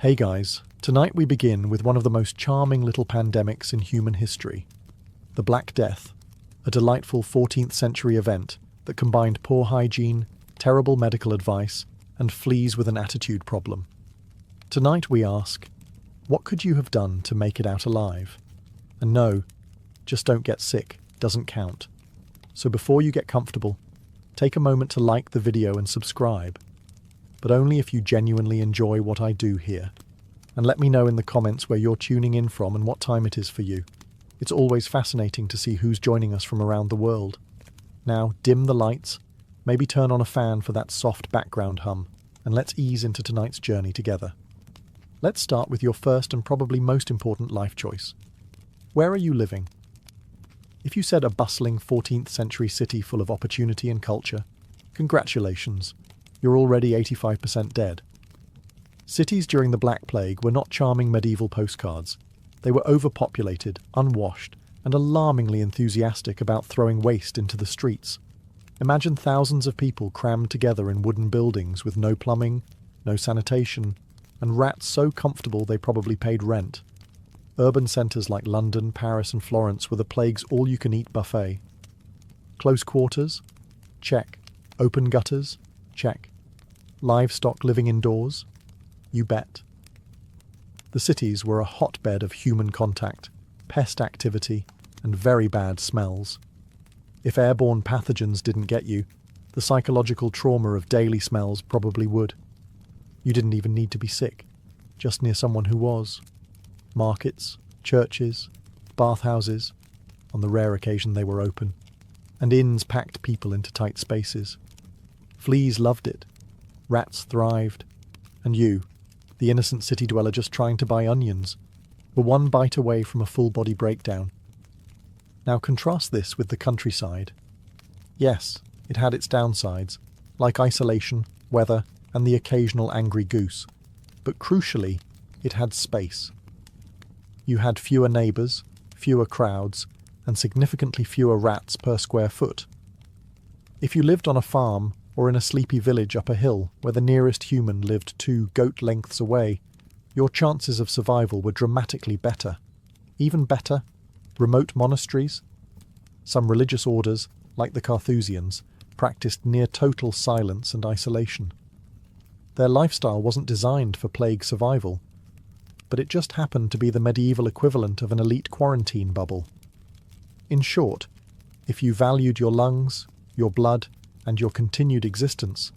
Hey guys, tonight we begin with one of the most charming little pandemics in human history. The Black Death, a delightful 14th century event that combined poor hygiene, terrible medical advice, and fleas with an attitude problem. Tonight we ask, what could you have done to make it out alive? And no, just don't get sick, doesn't count. So before you get comfortable, take a moment to like the video and subscribe. But only if you genuinely enjoy what I do here. And let me know in the comments where you're tuning in from and what time it is for you. It's always fascinating to see who's joining us from around the world. Now, dim the lights, maybe turn on a fan for that soft background hum, and let's ease into tonight's journey together. Let's start with your first and probably most important life choice. Where are you living? If you said a bustling 14th century city full of opportunity and culture, congratulations. You're already 85% dead. Cities during the Black Plague were not charming medieval postcards. They were overpopulated, unwashed, and alarmingly enthusiastic about throwing waste into the streets. Imagine thousands of people crammed together in wooden buildings with no plumbing, no sanitation, and rats so comfortable they probably paid rent. Urban centres like London, Paris, and Florence were the plague's all-you-can-eat buffet. Close quarters? Check. Open gutters? Check. Livestock living indoors? You bet. The cities were a hotbed of human contact, pest activity, and very bad smells. If airborne pathogens didn't get you, the psychological trauma of daily smells probably would. You didn't even need to be sick, just near someone who was. Markets, churches, bathhouses, on the rare occasion they were open, and inns packed people into tight spaces. Fleas loved it. Rats thrived, and you, the innocent city dweller just trying to buy onions, were one bite away from a full-body breakdown. Now contrast this with the countryside. Yes, it had its downsides, like isolation, weather, and the occasional angry goose, but crucially, it had space. You had fewer neighbours, fewer crowds, and significantly fewer rats per square foot. If you lived on a farm, or in a sleepy village up a hill where the nearest human lived 2 goat lengths away, your chances of survival were dramatically better. Even better, remote monasteries. Some religious orders, like the Carthusians, practiced near total silence and isolation. Their lifestyle wasn't designed for plague survival, but it just happened to be the medieval equivalent of an elite quarantine bubble. In short, if you valued your lungs, your blood, and your continued existence,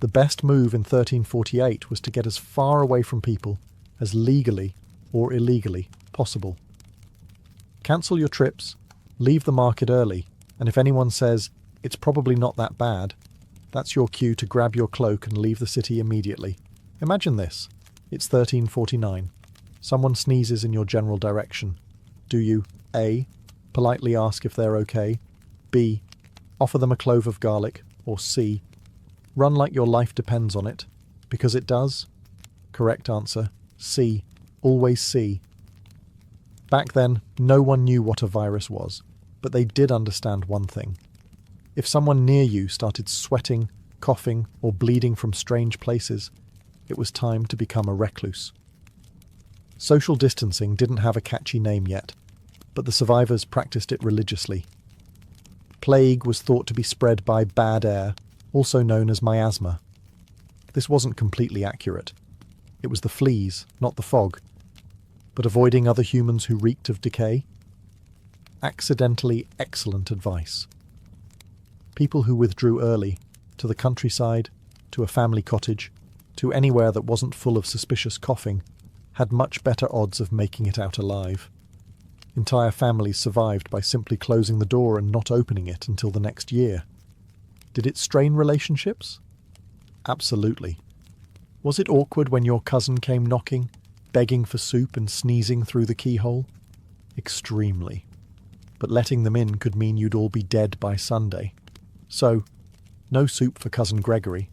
the best move in 1348 was to get as far away from people as legally or illegally possible. Cancel your trips, leave the market early, and if anyone says, it's probably not that bad, that's your cue to grab your cloak and leave the city immediately. Imagine this. It's 1349. Someone sneezes in your general direction. Do you A. politely ask if they're okay, B. offer them a clove of garlic, or C. run like your life depends on it? Because it does? Correct answer, C. Always C. Back then, no one knew what a virus was, but they did understand one thing. If someone near you started sweating, coughing, or bleeding from strange places, it was time to become a recluse. Social distancing didn't have a catchy name yet, but the survivors practiced it religiously. Plague was thought to be spread by bad air, also known as miasma. This wasn't completely accurate. It was the fleas, not the fog. But avoiding other humans who reeked of decay? Accidentally excellent advice. People who withdrew early, to the countryside, to a family cottage, to anywhere that wasn't full of suspicious coughing, had much better odds of making it out alive. Entire families survived by simply closing the door and not opening it until the next year. Did it strain relationships? Absolutely. Was it awkward when your cousin came knocking, begging for soup and sneezing through the keyhole? Extremely. But letting them in could mean you'd all be dead by Sunday. So, no soup for cousin Gregory.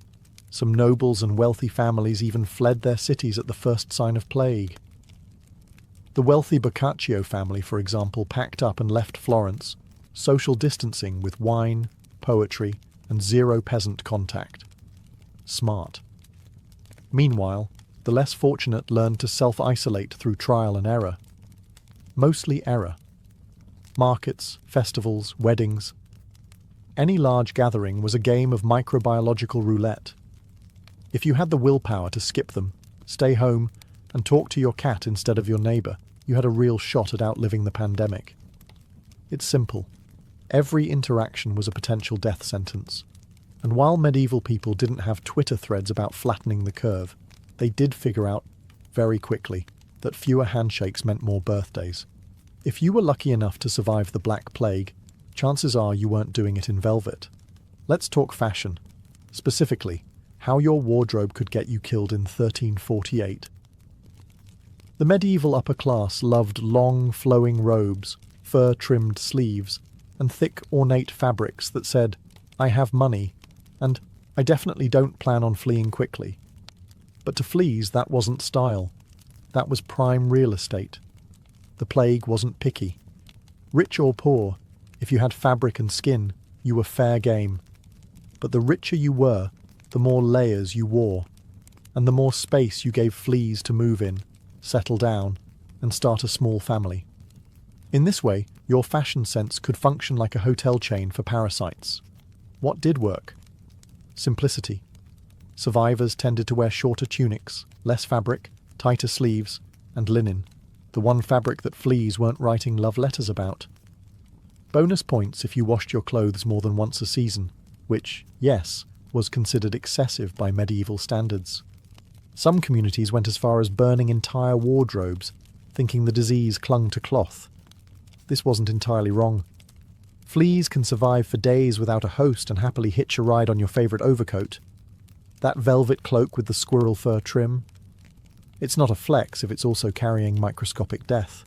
Some nobles and wealthy families even fled their cities at the first sign of plague. The wealthy Boccaccio family, for example, packed up and left Florence, social distancing with wine, poetry, and zero peasant contact. Smart. Meanwhile, the less fortunate learned to self-isolate through trial and error. Mostly error. Markets, festivals, weddings. Any large gathering was a game of microbiological roulette. If you had the willpower to skip them, stay home, and talk to your cat instead of your neighbour, you had a real shot at outliving the pandemic. It's simple. Every interaction was a potential death sentence. And while medieval people didn't have Twitter threads about flattening the curve, they did figure out very quickly that fewer handshakes meant more birthdays. If you were lucky enough to survive the Black Plague, chances are you weren't doing it in velvet. Let's talk fashion. Specifically, how your wardrobe could get you killed in 1348. The medieval upper class loved long, flowing robes, fur-trimmed sleeves, and thick, ornate fabrics that said, "I have money," and "I definitely don't plan on fleeing quickly." But to fleas, that wasn't style. That was prime real estate. The plague wasn't picky. Rich or poor, if you had fabric and skin, you were fair game. But the richer you were, the more layers you wore, and the more space you gave fleas to move in, settle down, and start a small family. In this way, your fashion sense could function like a hotel chain for parasites. What did work? Simplicity. Survivors tended to wear shorter tunics, less fabric, tighter sleeves, and linen, the one fabric that fleas weren't writing love letters about. Bonus points if you washed your clothes more than once a season, which, yes, was considered excessive by medieval standards. Some communities went as far as burning entire wardrobes, thinking the disease clung to cloth. This wasn't entirely wrong. Fleas can survive for days without a host and happily hitch a ride on your favourite overcoat. That velvet cloak with the squirrel fur trim? It's not a flex if it's also carrying microscopic death.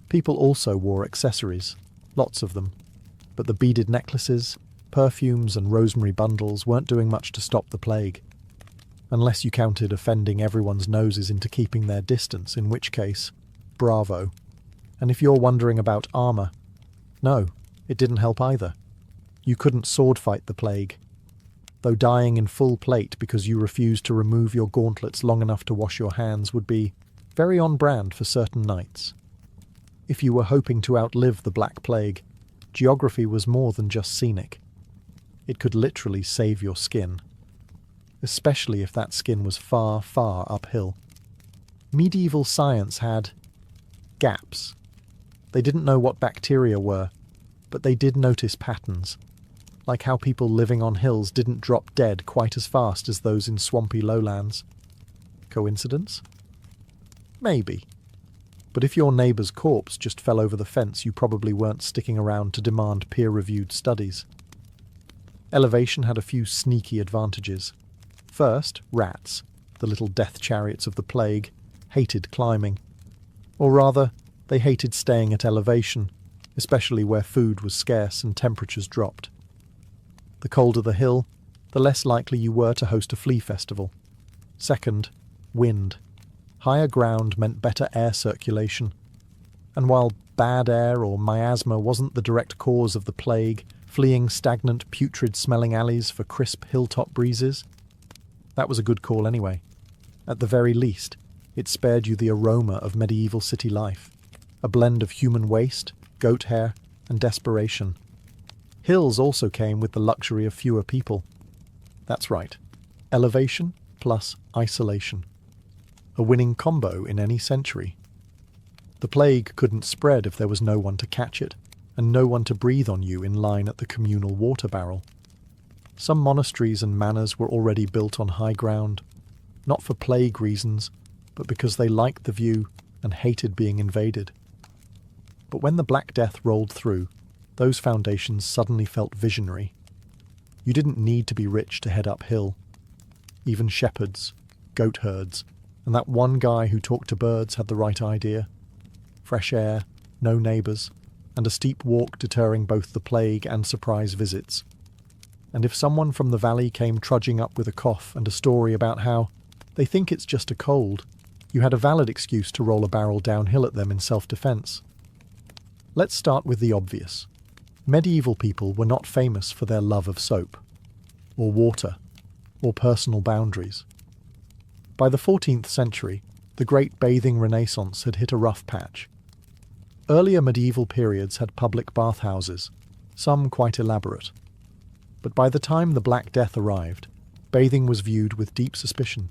People also wore accessories, lots of them, but the beaded necklaces, perfumes and rosemary bundles weren't doing much to stop the plague. Unless you counted offending everyone's noses into keeping their distance, in which case, bravo. And if you're wondering about armour, no, it didn't help either. You couldn't sword fight the plague. Though dying in full plate because you refused to remove your gauntlets long enough to wash your hands would be very on brand for certain knights. If you were hoping to outlive the Black Plague, geography was more than just scenic. It could literally save your skin. Especially if that skin was far, far uphill. Medieval science had gaps. They didn't know what bacteria were, but they did notice patterns, like how people living on hills didn't drop dead quite as fast as those in swampy lowlands. Coincidence? Maybe. But if your neighbour's corpse just fell over the fence, you probably weren't sticking around to demand peer-reviewed studies. Elevation had a few sneaky advantages. First, rats, the little death chariots of the plague, hated climbing. Or rather, they hated staying at elevation, especially where food was scarce and temperatures dropped. The colder the hill, the less likely you were to host a flea festival. Second, wind. Higher ground meant better air circulation. And while bad air or miasma wasn't the direct cause of the plague, fleeing stagnant, putrid-smelling alleys for crisp hilltop breezes, that was a good call anyway. At the very least, it spared you the aroma of medieval city life, a blend of human waste, goat hair, and desperation. Hills also came with the luxury of fewer people. That's right, elevation plus isolation. A winning combo in any century. The plague couldn't spread if there was no one to catch it, and no one to breathe on you in line at the communal water barrel. Some monasteries and manors were already built on high ground, not for plague reasons, but because they liked the view and hated being invaded. But when the Black Death rolled through, those foundations suddenly felt visionary. You didn't need to be rich to head uphill. Even shepherds, goat herds, and that one guy who talked to birds had the right idea. Fresh air, no neighbours, and a steep walk deterring both the plague and surprise visits. And if someone from the valley came trudging up with a cough and a story about how they think it's just a cold, you had a valid excuse to roll a barrel downhill at them in self-defence. Let's start with the obvious. Medieval people were not famous for their love of soap, or water, or personal boundaries. By the 14th century, the Great Bathing Renaissance had hit a rough patch. Earlier medieval periods had public bathhouses, some quite elaborate. But by the time the Black Death arrived, bathing was viewed with deep suspicion.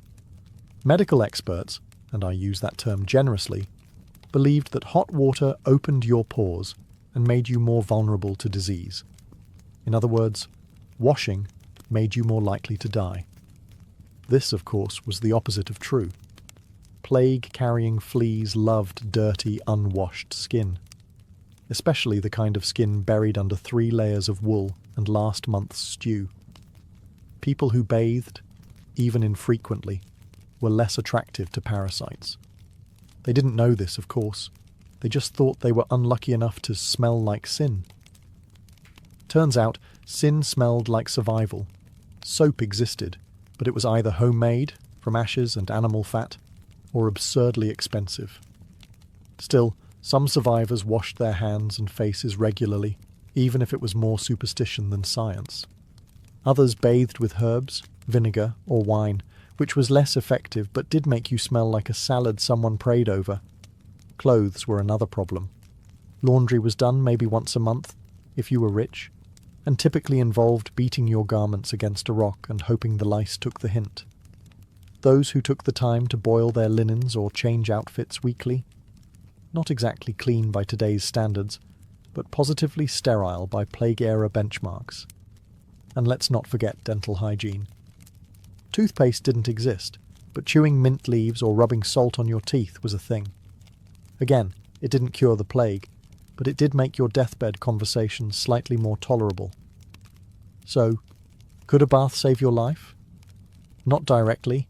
Medical experts, and I use that term generously, believed that hot water opened your pores and made you more vulnerable to disease. In other words, washing made you more likely to die. This, of course, was the opposite of true. Plague-carrying fleas loved dirty, unwashed skin, especially the kind of skin buried under 3 layers of wool and last month's stew. People who bathed, even infrequently, were less attractive to parasites. They didn't know this, of course. They just thought they were unlucky enough to smell like sin. Turns out, sin smelled like survival. Soap existed, but it was either homemade, from ashes and animal fat, or absurdly expensive. Still, some survivors washed their hands and faces regularly, even if it was more superstition than science. Others bathed with herbs, vinegar, or wine, which was less effective but did make you smell like a salad someone prayed over. Clothes were another problem. Laundry was done maybe once a month, if you were rich, and typically involved beating your garments against a rock and hoping the lice took the hint. Those who took the time to boil their linens or change outfits weekly, not exactly clean by today's standards, but positively sterile by plague-era benchmarks. And let's not forget dental hygiene. Toothpaste didn't exist, but chewing mint leaves or rubbing salt on your teeth was a thing. Again, it didn't cure the plague, but it did make your deathbed conversations slightly more tolerable. So, could a bath save your life? Not directly,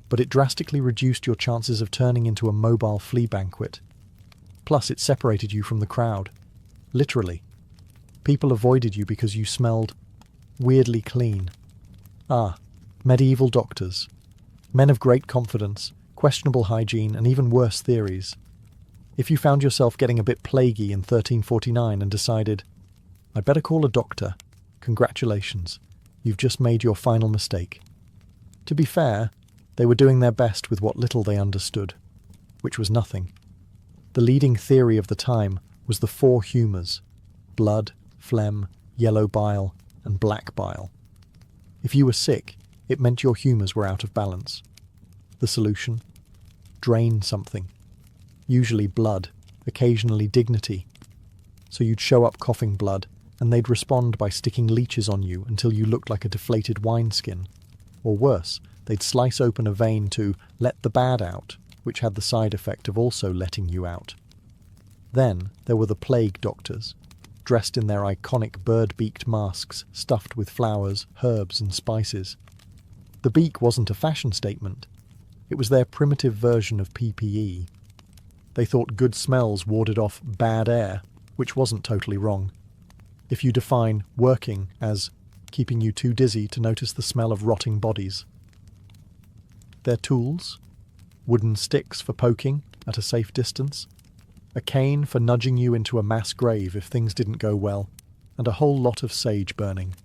but it drastically reduced your chances of turning into a mobile flea banquet. Plus, it separated you from the crowd. Literally. People avoided you because you smelled weirdly clean. Ah, medieval doctors. Men of great confidence, questionable hygiene, and even worse theories. If you found yourself getting a bit plaguey in 1349 and decided, I'd better call a doctor, congratulations, you've just made your final mistake. To be fair, they were doing their best with what little they understood, which was nothing. The leading theory of the time was the 4 humours: blood, phlegm, yellow bile, and black bile. If you were sick, it meant your humours were out of balance. The solution? Drain something. Usually blood, occasionally dignity. So you'd show up coughing blood, and they'd respond by sticking leeches on you until you looked like a deflated wineskin. Or worse, they'd slice open a vein to let the bad out, which had the side effect of also letting you out. Then there were the plague doctors, dressed in their iconic bird-beaked masks stuffed with flowers, herbs, and spices. The beak wasn't a fashion statement. It was their primitive version of PPE. They thought good smells warded off bad air, which wasn't totally wrong. If you define working as keeping you too dizzy to notice the smell of rotting bodies. Their tools? Wooden sticks for poking at a safe distance, a cane for nudging you into a mass grave if things didn't go well, and a whole lot of sage burning.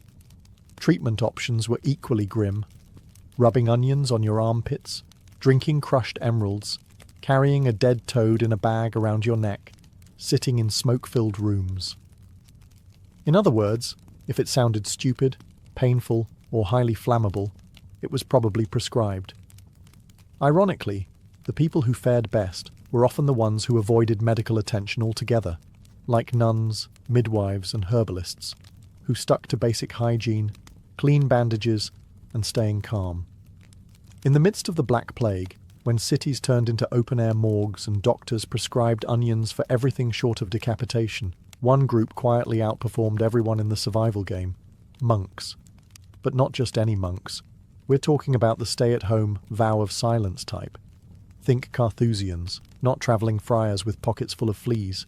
Treatment options were equally grim: rubbing onions on your armpits, drinking crushed emeralds, carrying a dead toad in a bag around your neck, sitting in smoke-filled rooms. In other words, if it sounded stupid, painful, or highly flammable, it was probably prescribed. Ironically, the people who fared best were often the ones who avoided medical attention altogether, like nuns, midwives, and herbalists, who stuck to basic hygiene, clean bandages, and staying calm. In the midst of the Black Plague, when cities turned into open-air morgues and doctors prescribed onions for everything short of decapitation, one group quietly outperformed everyone in the survival game: monks. But not just any monks. We're talking about the stay-at-home, vow of silence type. Think Carthusians, not travelling friars with pockets full of fleas.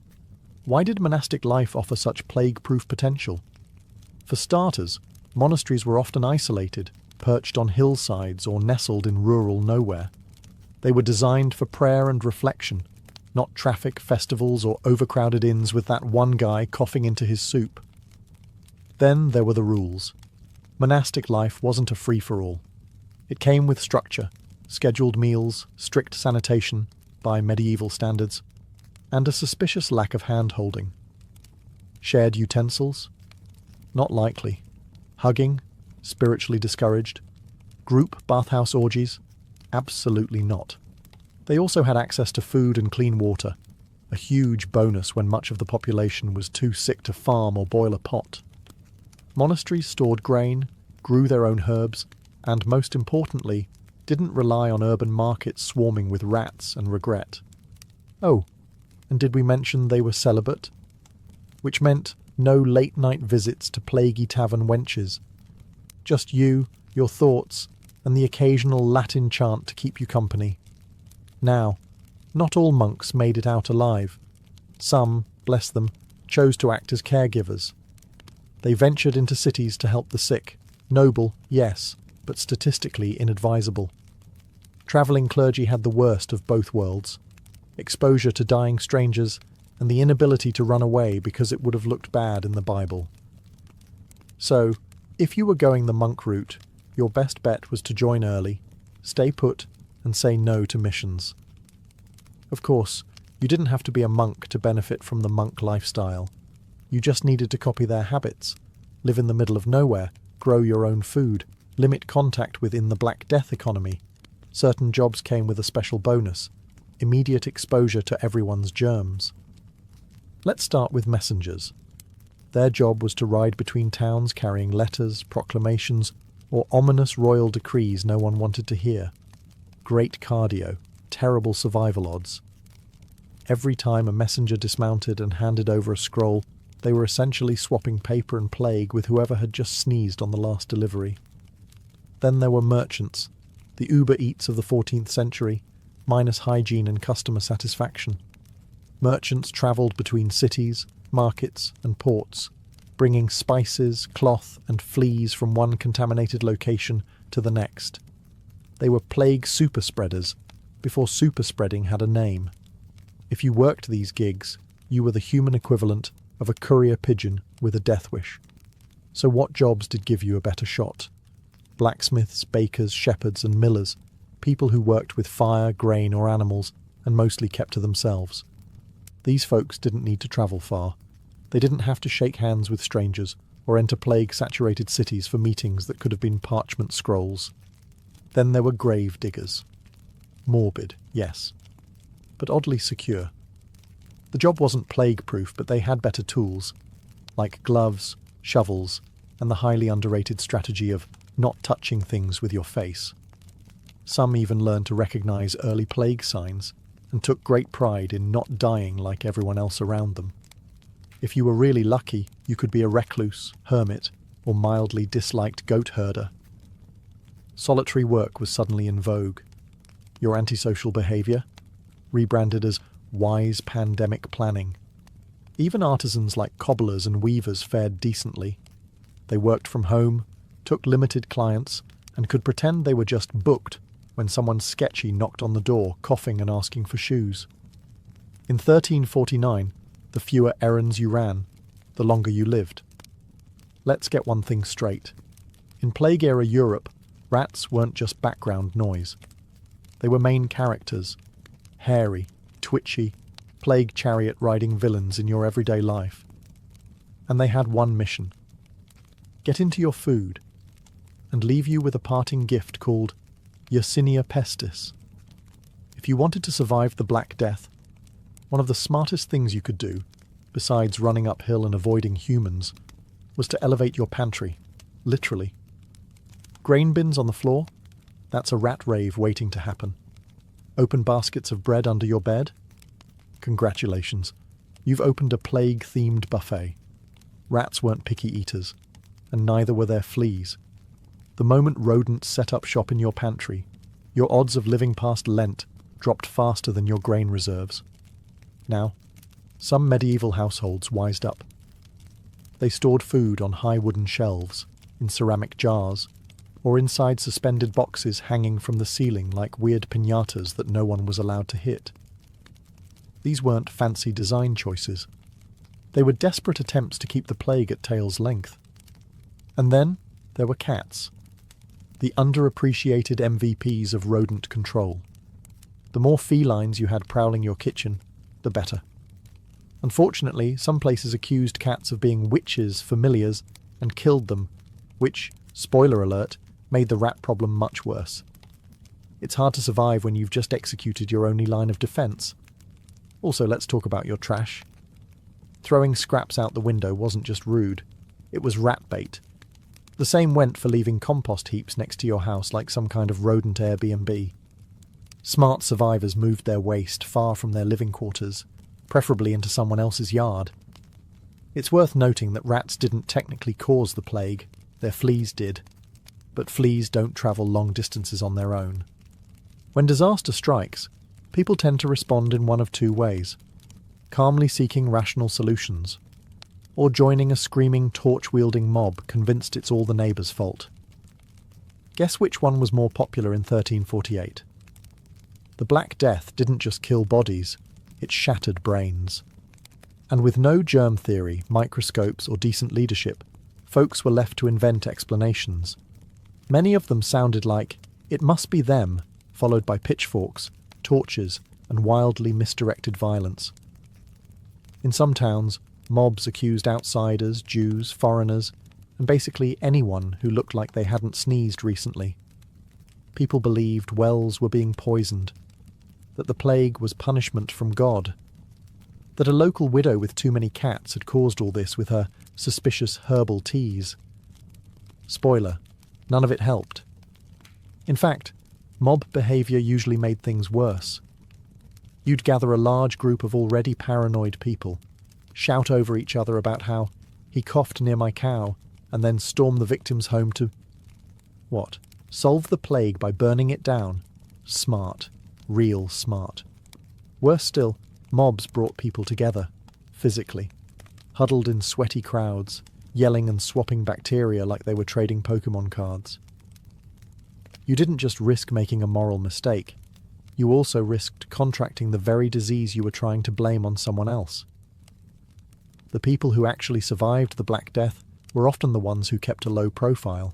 Why did monastic life offer such plague-proof potential? For starters, monasteries were often isolated, perched on hillsides or nestled in rural nowhere. They were designed for prayer and reflection, not traffic, festivals, or overcrowded inns with that one guy coughing into his soup. Then there were the rules. Monastic life wasn't a free-for-all. It came with structure, scheduled meals, strict sanitation, by medieval standards, and a suspicious lack of hand-holding. Shared utensils? Not likely. Hugging? Spiritually discouraged. Group bathhouse orgies? Absolutely not. They also had access to food and clean water, a huge bonus when much of the population was too sick to farm or boil a pot. Monasteries stored grain, grew their own herbs, and most importantly, didn't rely on urban markets swarming with rats and regret. Oh, and did we mention they were celibate? Which meant no late-night visits to plaguey tavern wenches. Just you, your thoughts, and the occasional Latin chant to keep you company. Now, not all monks made it out alive. Some, bless them, chose to act as caregivers. They ventured into cities to help the sick. Noble, yes, but statistically inadvisable. Travelling clergy had the worst of both worlds. Exposure to dying strangers and the inability to run away because it would have looked bad in the Bible. So, if you were going the monk route, your best bet was to join early, stay put, and say no to missions. Of course, you didn't have to be a monk to benefit from the monk lifestyle. You just needed to copy their habits, live in the middle of nowhere, grow your own food, limit contact within the Black Death economy. Certain jobs came with a special bonus, immediate exposure to everyone's germs. Let's start with messengers. Their job was to ride between towns carrying letters, proclamations, or ominous royal decrees no one wanted to hear. Great cardio, terrible survival odds. Every time a messenger dismounted and handed over a scroll, they were essentially swapping paper and plague with whoever had just sneezed on the last delivery. Then there were merchants, the Uber Eats of the 14th century, minus hygiene and customer satisfaction. Merchants travelled between cities, markets, and ports, bringing spices, cloth, and fleas from one contaminated location to the next. They were plague superspreaders, before superspreading had a name. If you worked these gigs, you were the human equivalent of a courier pigeon with a death wish. So what jobs did give you a better shot? Blacksmiths, bakers, shepherds, and millers, people who worked with fire, grain, or animals, and mostly kept to themselves. These folks didn't need to travel far. They didn't have to shake hands with strangers or enter plague-saturated cities for meetings that could have been parchment scrolls. Then there were grave diggers. Morbid, yes, but oddly secure. The job wasn't plague-proof, but they had better tools, like gloves, shovels, and the highly underrated strategy of not touching things with your face. Some even learned to recognize early plague signs and took great pride in not dying like everyone else around them. If you were really lucky, you could be a recluse, hermit, or mildly disliked goat herder. Solitary work was suddenly in vogue. Your antisocial behavior? Rebranded as wise pandemic planning. Even artisans like cobblers and weavers fared decently. They worked from home, took limited clients, and could pretend they were just booked when someone sketchy knocked on the door, coughing and asking for shoes. In 1349, the fewer errands you ran, the longer you lived. Let's get one thing straight. In Plague-era Europe, rats weren't just background noise. They were main characters, hairy, twitchy, plague chariot-riding villains in your everyday life. And they had one mission: get into your food, and leave you with a parting gift called Yersinia pestis. If you wanted to survive the Black Death, one of the smartest things you could do, besides running uphill and avoiding humans, was to elevate your pantry, literally. Grain bins on the floor? That's a rat rave waiting to happen. Open baskets of bread under your bed? Congratulations, you've opened a plague-themed buffet. Rats weren't picky eaters, and neither were their fleas. The moment rodents set up shop in your pantry, your odds of living past Lent dropped faster than your grain reserves. Now, some medieval households wised up. They stored food on high wooden shelves, in ceramic jars, or inside suspended boxes hanging from the ceiling like weird piñatas that no one was allowed to hit. These weren't fancy design choices. They were desperate attempts to keep the plague at tail's length. And then there were cats. the underappreciated MVPs of rodent control. The more felines you had prowling your kitchen, the better. Unfortunately, some places accused cats of being witches, familiars, and killed them, which, spoiler alert, made the rat problem much worse. It's hard to survive when you've just executed your only line of defense. Also, let's talk about your trash. Throwing scraps out the window wasn't just rude, it was rat bait. The same went for leaving compost heaps next to your house like some kind of rodent Airbnb. Smart survivors moved their waste far from their living quarters, preferably into someone else's yard. It's worth noting that rats didn't technically cause the plague, their fleas did. But fleas don't travel long distances on their own. When disaster strikes, people tend to respond in one of two ways: calmly seeking rational solutions, or joining a screaming, torch-wielding mob convinced it's all the neighbours' fault. Guess which one was more popular in 1348? The Black Death didn't just kill bodies, it shattered brains. And with no germ theory, microscopes, or decent leadership, folks were left to invent explanations. Many of them sounded like, "It must be them," followed by pitchforks, torches, and wildly misdirected violence. In some towns, mobs accused outsiders, Jews, foreigners, and basically anyone who looked like they hadn't sneezed recently. People believed wells were being poisoned, that the plague was punishment from God, that a local widow with too many cats had caused all this with her suspicious herbal teas. Spoiler, none of it helped. In fact, mob behaviour usually made things worse. You'd gather a large group of already paranoid people, shout over each other about how he coughed near my cow, and then storm the victim's home to... What? Solve the plague by burning it down? Smart. Real smart. Worse still, mobs brought people together, physically, huddled in sweaty crowds, yelling and swapping bacteria like they were trading Pokemon cards. You didn't just risk making a moral mistake, you also risked contracting the very disease you were trying to blame on someone else. The people who actually survived the Black Death were often the ones who kept a low profile.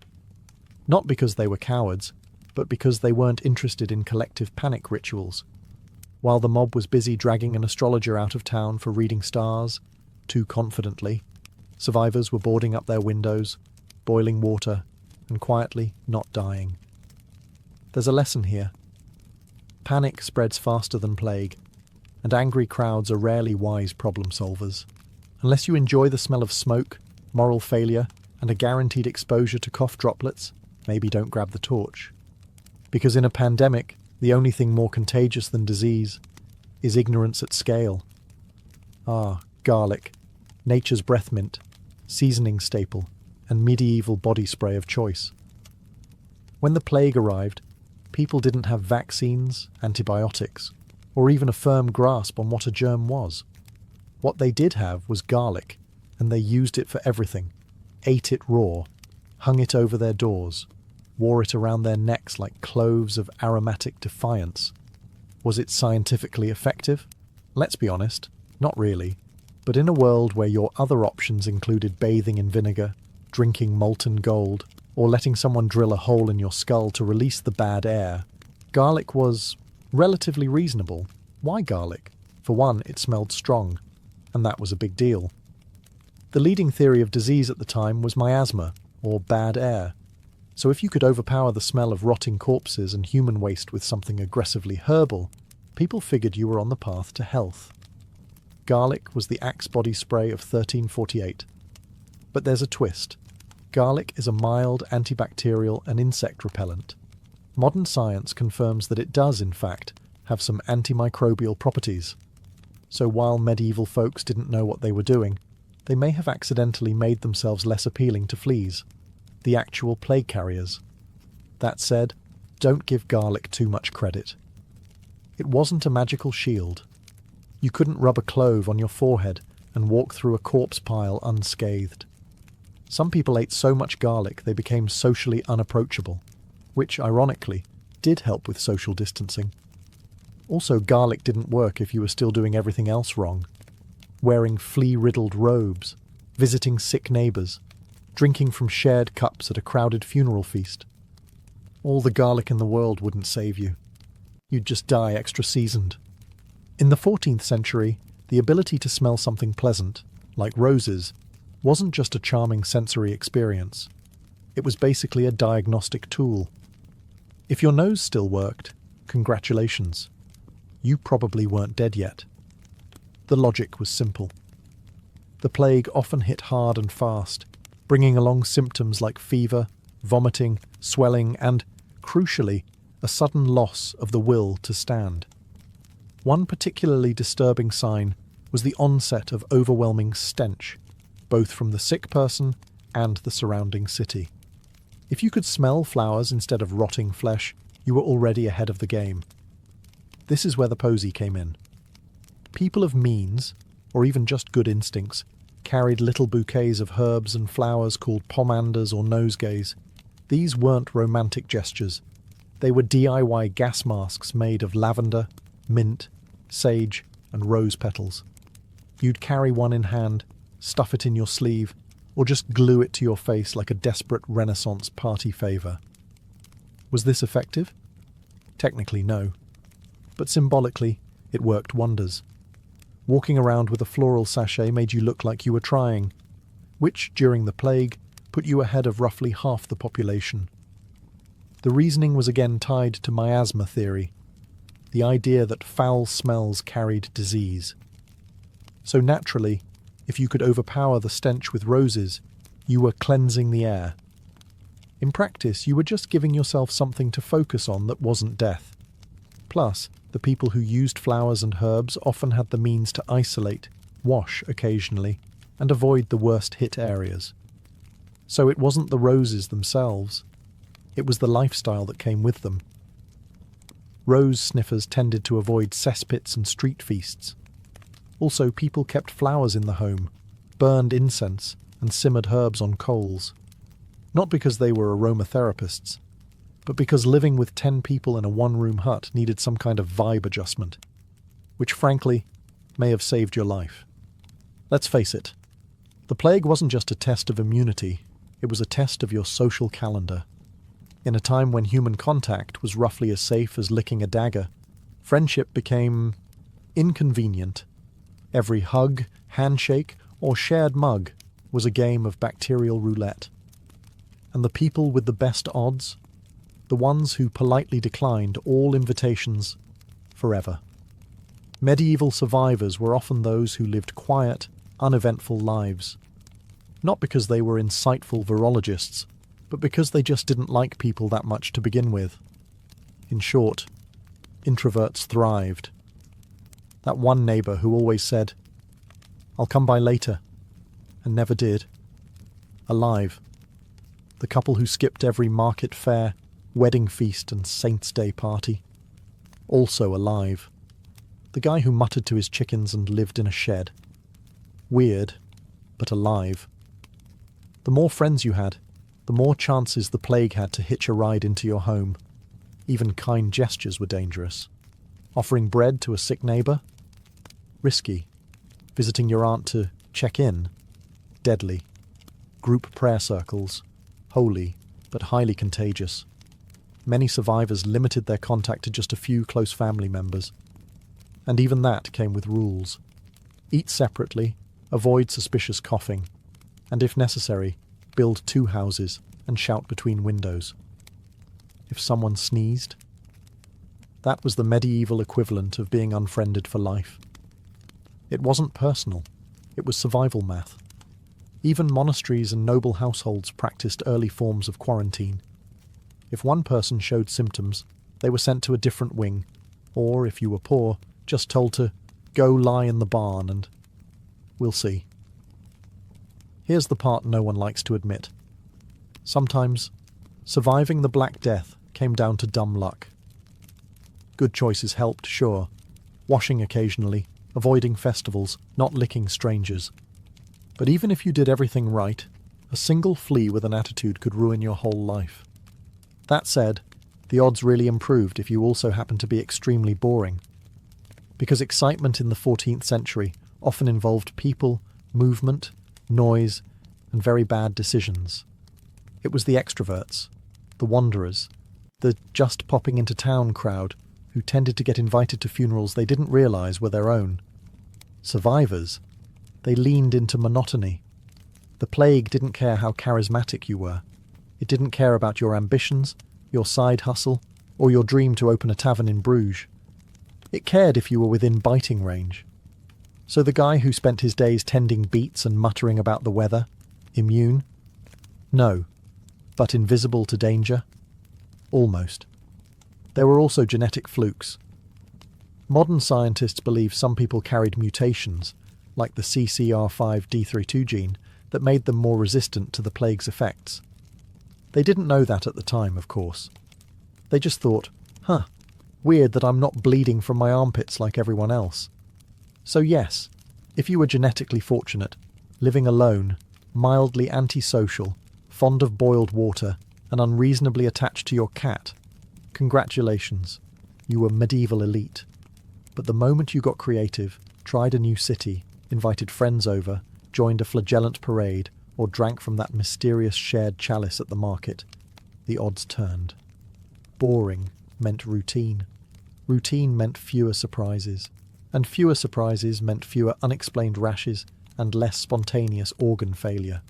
Not because they were cowards, but because they weren't interested in collective panic rituals. While the mob was busy dragging an astrologer out of town for reading stars, too confidently, survivors were boarding up their windows, boiling water, and quietly not dying. There's a lesson here. Panic spreads faster than plague, and angry crowds are rarely wise problem solvers. Unless you enjoy the smell of smoke, moral failure, and a guaranteed exposure to cough droplets, maybe don't grab the torch. Because in a pandemic, the only thing more contagious than disease is ignorance at scale. Ah, garlic, nature's breath mint, seasoning staple, and medieval body spray of choice. When the plague arrived, people didn't have vaccines, antibiotics, or even a firm grasp on what a germ was. What they did have was garlic, and they used it for everything, ate it raw, hung it over their doors, wore it around their necks like cloves of aromatic defiance. Was it scientifically effective? Let's be honest, not really. But in a world where your other options included bathing in vinegar, drinking molten gold, or letting someone drill a hole in your skull to release the bad air, garlic was relatively reasonable. Why garlic? For one, it smelled strong, and that was a big deal. The leading theory of disease at the time was miasma, or bad air. So if you could overpower the smell of rotting corpses and human waste with something aggressively herbal, people figured you were on the path to health. Garlic was the Axe body spray of 1348. But there's a twist. Garlic is a mild antibacterial and insect repellent. Modern science confirms that it does, in fact, have some antimicrobial properties. So while medieval folks didn't know what they were doing, they may have accidentally made themselves less appealing to fleas, the actual plague carriers. That said, don't give garlic too much credit. It wasn't a magical shield. You couldn't rub a clove on your forehead and walk through a corpse pile unscathed. Some people ate so much garlic they became socially unapproachable, which, ironically, did help with social distancing. Also, garlic didn't work if you were still doing everything else wrong. Wearing flea-riddled robes, visiting sick neighbours, drinking from shared cups at a crowded funeral feast. All the garlic in the world wouldn't save you. You'd just die extra seasoned. In the 14th century, the ability to smell something pleasant, like roses, wasn't just a charming sensory experience. It was basically a diagnostic tool. If your nose still worked, congratulations. You probably weren't dead yet. The logic was simple. The plague often hit hard and fast, bringing along symptoms like fever, vomiting, swelling, and, crucially, a sudden loss of the will to stand. One particularly disturbing sign was the onset of overwhelming stench, both from the sick person and the surrounding city. If you could smell flowers instead of rotting flesh, you were already ahead of the game. This is where the posy came in. People of means, or even just good instincts, carried little bouquets of herbs and flowers called pomanders or nosegays. These weren't romantic gestures. They were DIY gas masks made of lavender, mint, sage, and rose petals. You'd carry one in hand, stuff it in your sleeve, or just glue it to your face like a desperate Renaissance party favour. Was this effective? Technically, no. But symbolically, it worked wonders. Walking around with a floral sachet made you look like you were trying, which, during the plague, put you ahead of roughly half the population. The reasoning was again tied to miasma theory, the idea that foul smells carried disease. So naturally, if you could overpower the stench with roses, you were cleansing the air. In practice, you were just giving yourself something to focus on that wasn't death. Plus, the people who used flowers and herbs often had the means to isolate, wash occasionally, and avoid the worst-hit areas. So it wasn't the roses themselves. It was the lifestyle that came with them. Rose sniffers tended to avoid cesspits and street feasts. Also, people kept flowers in the home, burned incense, and simmered herbs on coals. Not because they were aromatherapists, but because living with 10 people in a one-room hut needed some kind of vibe adjustment, which frankly may have saved your life. Let's face it, the plague wasn't just a test of immunity, it was a test of your social calendar. In a time when human contact was roughly as safe as licking a dagger, friendship became inconvenient. Every hug, handshake, or shared mug was a game of bacterial roulette. And the people with the best odds, the ones who politely declined all invitations forever. Medieval survivors were often those who lived quiet, uneventful lives. Not because they were insightful virologists, but because they just didn't like people that much to begin with. In short, introverts thrived. That one neighbour who always said, "I'll come by later," and never did. Alive. The couple who skipped every market fair, wedding feast and Saints' Day party. Also alive. The guy who muttered to his chickens and lived in a shed. Weird, but alive. The more friends you had, the more chances the plague had to hitch a ride into your home. Even kind gestures were dangerous. Offering bread to a sick neighbour? Risky. Visiting your aunt to check in? Deadly. Group prayer circles? Holy, but highly contagious. Many survivors limited their contact to just a few close family members. And even that came with rules. Eat separately, avoid suspicious coughing, and if necessary, build 2 houses and shout between windows. If someone sneezed, that was the medieval equivalent of being unfriended for life. It wasn't personal, it was survival math. Even monasteries and noble households practiced early forms of quarantine. If one person showed symptoms, they were sent to a different wing, or, if you were poor, just told to go lie in the barn and we'll see. Here's the part no one likes to admit. Sometimes, surviving the Black Death came down to dumb luck. Good choices helped, sure. Washing occasionally, avoiding festivals, not licking strangers. But even if you did everything right, a single flea with an attitude could ruin your whole life. That said, the odds really improved if you also happened to be extremely boring. Because excitement in the 14th century often involved people, movement, noise, and very bad decisions. It was the extroverts, the wanderers, The just popping into town crowd who tended to get invited to funerals they didn't realise were their own. Survivors, they leaned into monotony. The plague didn't care how charismatic you were. It didn't care about your ambitions, your side hustle, or your dream to open a tavern in Bruges. It cared if you were within biting range. So the guy who spent his days tending beets and muttering about the weather, immune? No. But invisible to danger? Almost. There were also genetic flukes. Modern scientists believe some people carried mutations, like the CCR5D32 gene, that made them more resistant to the plague's effects. They didn't know that at the time, of course. They just thought, weird that I'm not bleeding from my armpits like everyone else. So yes, if you were genetically fortunate, living alone, mildly antisocial, fond of boiled water, and unreasonably attached to your cat, congratulations, you were medieval elite. But the moment you got creative, tried a new city, invited friends over, joined a flagellant parade, or drank from that mysterious shared chalice at the market, the odds turned. Boring meant routine. Routine meant fewer surprises. And fewer surprises meant fewer unexplained rashes and less spontaneous organ failure.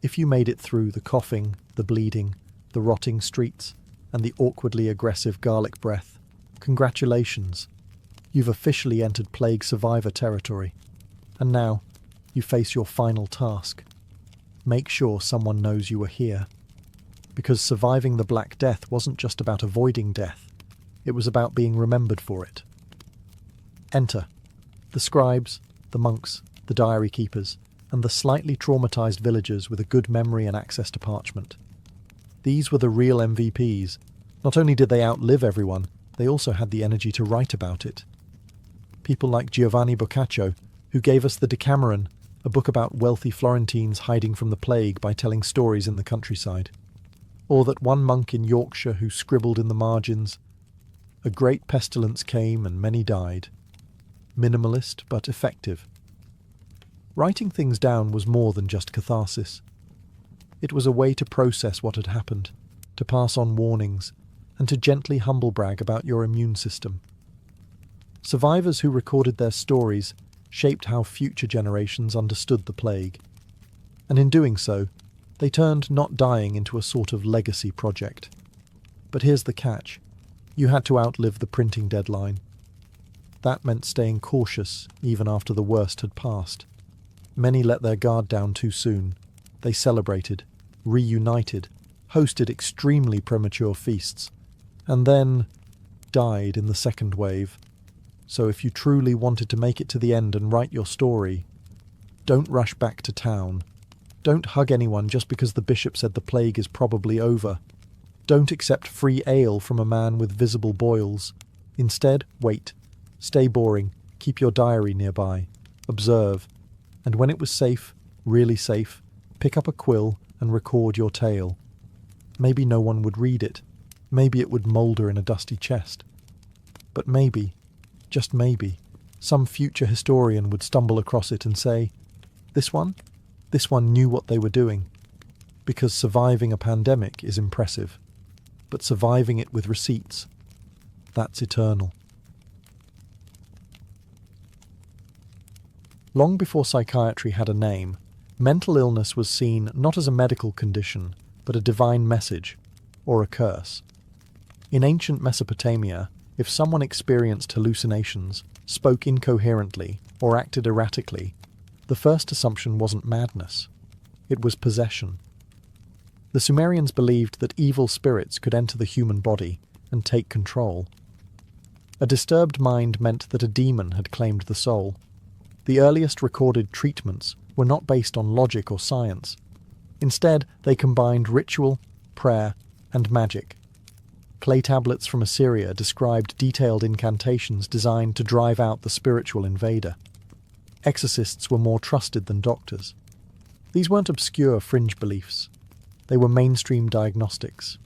If you made it through the coughing, the bleeding, the rotting streets, and the awkwardly aggressive garlic breath, congratulations. You've officially entered plague survivor territory. And now, you face your final task. Make sure someone knows you were here. Because surviving the Black Death wasn't just about avoiding death. It was about being remembered for it. Enter the scribes, the monks, the diary keepers, and the slightly traumatized villagers with a good memory and access to parchment. These were the real MVPs. Not only did they outlive everyone, they also had the energy to write about it. People like Giovanni Boccaccio, who gave us the Decameron, a book about wealthy Florentines hiding from the plague by telling stories in the countryside. Or that one monk in Yorkshire who scribbled in the margins, "A great pestilence came and many died." Minimalist but effective. Writing things down was more than just catharsis. It was a way to process what had happened, to pass on warnings, and to gently humble brag about your immune system. Survivors who recorded their stories shaped how future generations understood the plague. And in doing so, they turned not dying into a sort of legacy project. But here's the catch. You had to outlive the printing deadline. That meant staying cautious even after the worst had passed. Many let their guard down too soon. They celebrated, reunited, hosted extremely premature feasts, and then died in the second wave. So if you truly wanted to make it to the end and write your story, don't rush back to town. Don't hug anyone just because the bishop said the plague is probably over. Don't accept free ale from a man with visible boils. Instead, wait. Stay boring, keep your diary nearby, observe, and when it was safe, really safe, pick up a quill and record your tale. Maybe no one would read it, maybe it would moulder in a dusty chest. But maybe, just maybe, some future historian would stumble across it and say, this one knew what they were doing. Because surviving a pandemic is impressive, but surviving it with receipts, that's eternal. Long before psychiatry had a name, mental illness was seen not as a medical condition, but a divine message, or a curse. In ancient Mesopotamia, if someone experienced hallucinations, spoke incoherently, or acted erratically, the first assumption wasn't madness. It was possession. The Sumerians believed that evil spirits could enter the human body and take control. A disturbed mind meant that a demon had claimed the soul. The earliest recorded treatments were not based on logic or science. Instead, they combined ritual, prayer, and magic. Clay tablets from Assyria described detailed incantations designed to drive out the spiritual invader. Exorcists were more trusted than doctors. These weren't obscure fringe beliefs. They were mainstream diagnostics.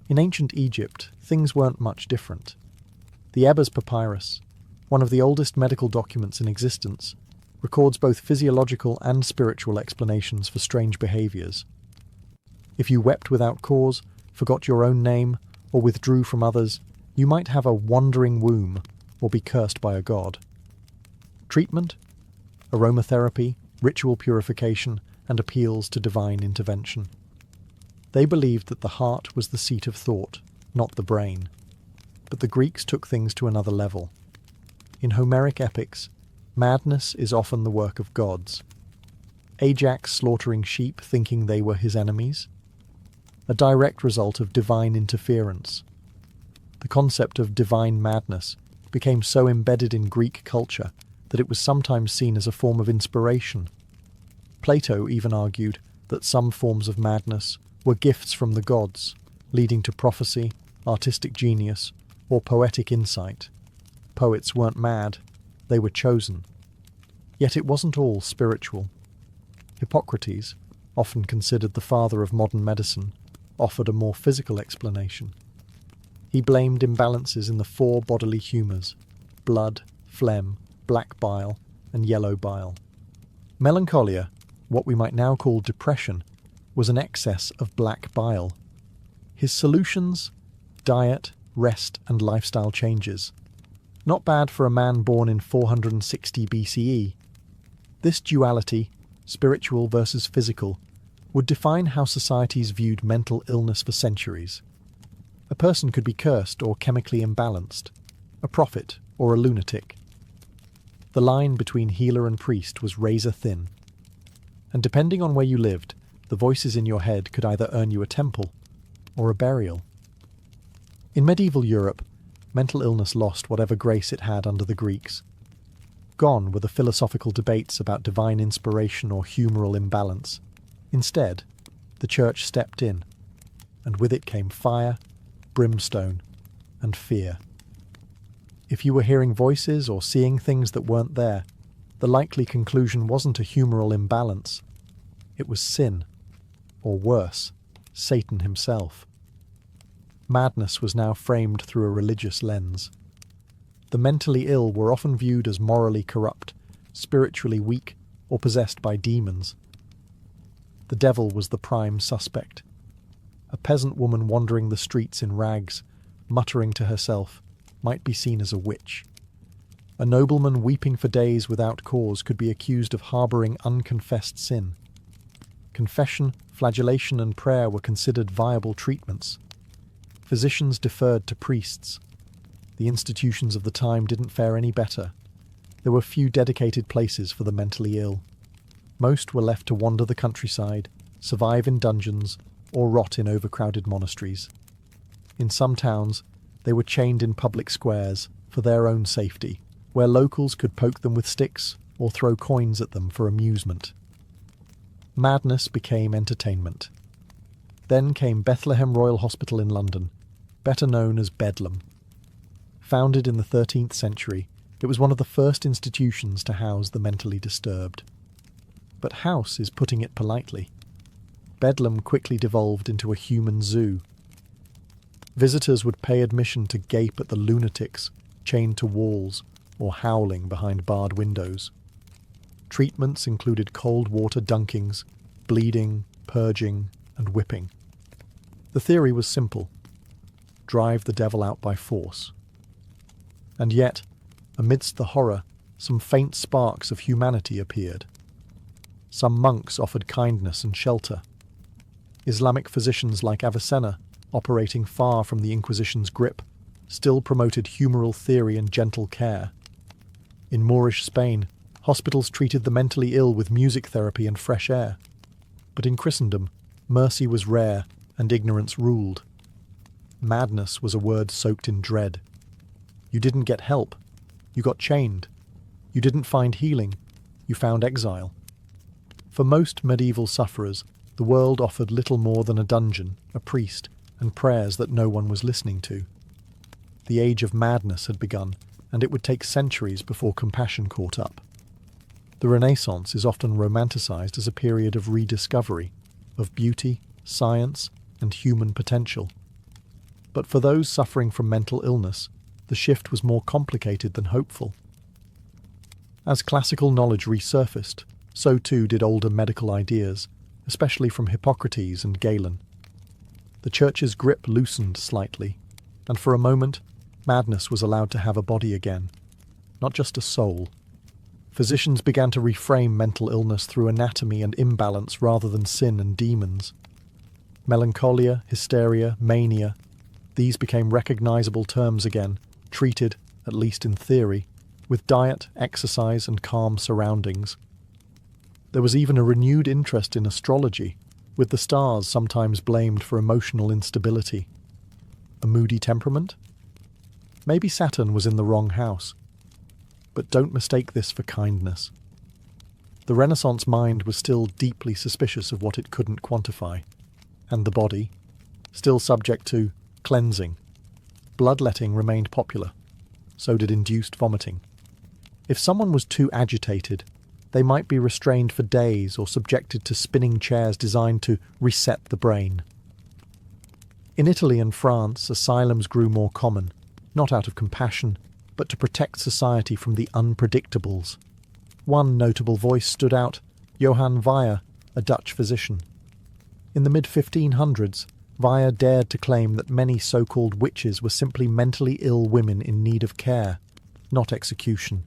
In ancient Egypt, things weren't much different. The Ebers Papyrus, one of the oldest medical documents in existence, records both physiological and spiritual explanations for strange behaviours. If you wept without cause, forgot your own name, or withdrew from others, you might have a wandering womb or be cursed by a god. Treatment? Aromatherapy, ritual purification, and appeals to divine intervention. They believed that the heart was the seat of thought, not the brain. But the Greeks took things to another level. In Homeric epics, madness is often the work of gods. Ajax slaughtering sheep thinking they were his enemies? A direct result of divine interference. The concept of divine madness became so embedded in Greek culture that it was sometimes seen as a form of inspiration. Plato even argued that some forms of madness were gifts from the gods, leading to prophecy, artistic genius, or poetic insight. Poets weren't mad, they were chosen. Yet it wasn't all spiritual. Hippocrates, often considered the father of modern medicine, offered a more physical explanation. He blamed imbalances in the 4 bodily humours: blood, phlegm, black bile, and yellow bile. Melancholia, what we might now call depression, was an excess of black bile. His solutions? Diet, rest, and lifestyle changes. Not bad for a man born in 460 BCE. This duality, spiritual versus physical, would define how societies viewed mental illness for centuries. A person could be cursed or chemically imbalanced, a prophet or a lunatic. The line between healer and priest was razor thin. And depending on where you lived, the voices in your head could either earn you a temple or a burial. In medieval Europe, mental illness lost whatever grace it had under the Greeks. Gone were the philosophical debates about divine inspiration or humoral imbalance. Instead, the church stepped in, and with it came fire, brimstone, and fear. If you were hearing voices or seeing things that weren't there, the likely conclusion wasn't a humoral imbalance. It was sin, or worse, Satan himself. Madness was now framed through a religious lens. The mentally ill were often viewed as morally corrupt, spiritually weak, or possessed by demons. The devil was the prime suspect. A peasant woman wandering the streets in rags, muttering to herself, might be seen as a witch. A nobleman weeping for days without cause could be accused of harbouring unconfessed sin. Confession, flagellation, and prayer were considered viable treatments. Physicians deferred to priests. The institutions of the time didn't fare any better. There were few dedicated places for the mentally ill. Most were left to wander the countryside, survive in dungeons, or rot in overcrowded monasteries. In some towns, they were chained in public squares for their own safety, where locals could poke them with sticks or throw coins at them for amusement. Madness became entertainment. Then came Bethlehem Royal Hospital in London, better known as Bedlam. Founded in the 13th century, it was one of the first institutions to house the mentally disturbed. But house is putting it politely. Bedlam quickly devolved into a human zoo. Visitors would pay admission to gape at the lunatics, chained to walls, or howling behind barred windows. Treatments included cold water dunkings, bleeding, purging, and whipping. The theory was simple: drive the devil out by force. And yet, amidst the horror, some faint sparks of humanity appeared. Some monks offered kindness and shelter. Islamic physicians like Avicenna, operating far from the Inquisition's grip, still promoted humoral theory and gentle care. In Moorish Spain, hospitals treated the mentally ill with music therapy and fresh air. But in Christendom, mercy was rare and ignorance ruled. Madness was a word soaked in dread. You didn't get help. You got chained. You didn't find healing. You found exile. For most medieval sufferers, the world offered little more than a dungeon, a priest, and prayers that no one was listening to. The age of madness had begun, and it would take centuries before compassion caught up. The Renaissance is often romanticized as a period of rediscovery, of beauty, science, and human potential. But for those suffering from mental illness, the shift was more complicated than hopeful. As classical knowledge resurfaced, so too did older medical ideas, especially from Hippocrates and Galen. the church's grip loosened slightly, and for a moment, madness was allowed to have a body again, not just a soul. Physicians began to reframe mental illness through anatomy and imbalance rather than sin and demons. Melancholia, hysteria, mania, these became recognizable terms again, treated, at least in theory, with diet, exercise, and calm surroundings. There was even a renewed interest in astrology, with the stars sometimes blamed for emotional instability. A moody temperament? Maybe Saturn was in the wrong house. But don't mistake this for kindness. The Renaissance mind was still deeply suspicious of what it couldn't quantify, and the body, still subject to cleansing. Bloodletting remained popular, so did induced vomiting. If someone was too agitated, they might be restrained for days or subjected to spinning chairs designed to reset the brain. In Italy and France, asylums grew more common, not out of compassion, but to protect society from the unpredictables. One notable voice stood out, Johann Weyer, a Dutch physician. In the mid-1500s, Weyer dared to claim that many so-called witches were simply mentally ill women in need of care, not execution.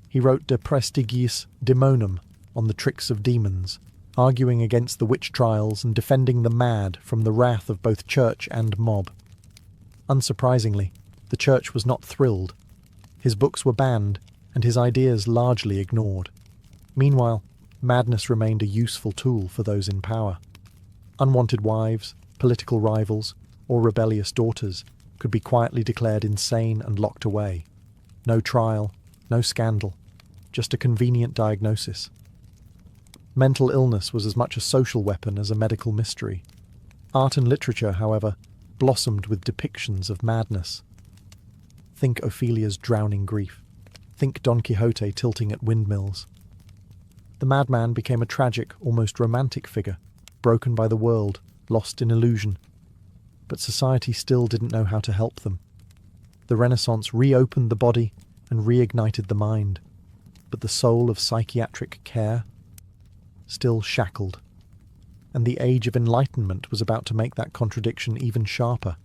He wrote De Prestigiis Daemonum on the tricks of demons, arguing against the witch trials and defending the mad from the wrath of both church and mob. Unsurprisingly, the church was not thrilled. His books were banned, and his ideas largely ignored. Meanwhile, madness remained a useful tool for those in power. Unwanted wives, political rivals, or rebellious daughters could be quietly declared insane and locked away. No trial, no scandal, just a convenient diagnosis. Mental illness was as much a social weapon as a medical mystery. Art and literature, however, blossomed with depictions of madness. Think Ophelia's drowning grief. Think Don Quixote tilting at windmills. The madman became a tragic, almost romantic figure, broken by the world, lost in illusion. But society still didn't know how to help them. The Renaissance reopened the body and reignited the mind, but the soul of psychiatric care still shackled. And the Age of Enlightenment was about to make that contradiction even sharper.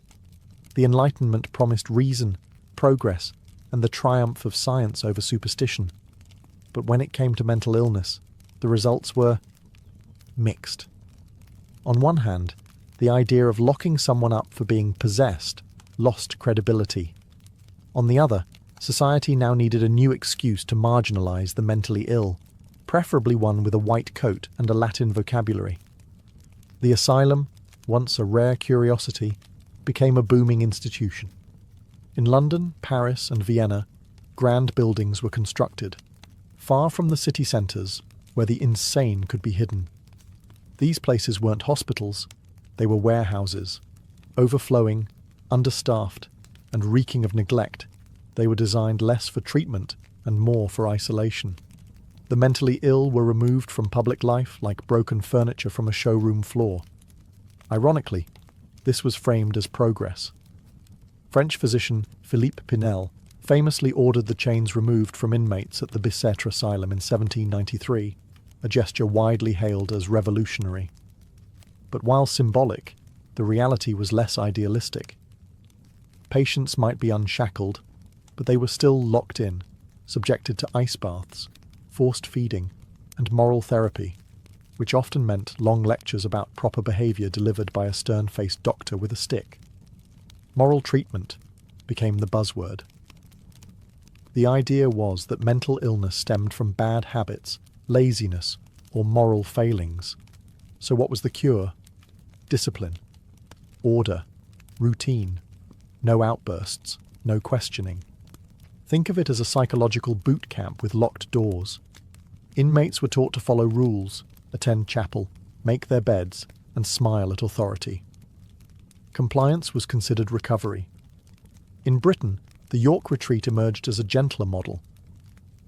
The Enlightenment promised reason, progress, and the triumph of science over superstition. But when it came to mental illness, the results were mixed. On one hand, the idea of locking someone up for being possessed lost credibility. On the other, society now needed a new excuse to marginalize the mentally ill, preferably one with a white coat and a Latin vocabulary. The asylum, once a rare curiosity, became a booming institution. In London, Paris, and Vienna, grand buildings were constructed, far from the city centres, where the insane could be hidden. These places weren't hospitals, they were warehouses. Overflowing, understaffed, and reeking of neglect, they were designed less for treatment and more for isolation. The mentally ill were removed from public life like broken furniture from a showroom floor. Ironically, this was framed as progress. French physician Philippe Pinel famously ordered the chains removed from inmates at the Bicêtre Asylum in 1793, a gesture widely hailed as revolutionary. But while symbolic, the reality was less idealistic. Patients might be unshackled, but they were still locked in, subjected to ice baths, forced feeding, and moral therapy, which often meant long lectures about proper behaviour delivered by a stern-faced doctor with a stick. Moral treatment became the buzzword. The idea was that mental illness stemmed from bad habits, laziness, or moral failings. So what was the cure? Discipline, order, routine, no outbursts, no questioning. Think of it as a psychological boot camp with locked doors. Inmates were taught to follow rules, attend chapel, make their beds, and smile at authority. Compliance was considered recovery. In Britain, the York Retreat emerged as a gentler model.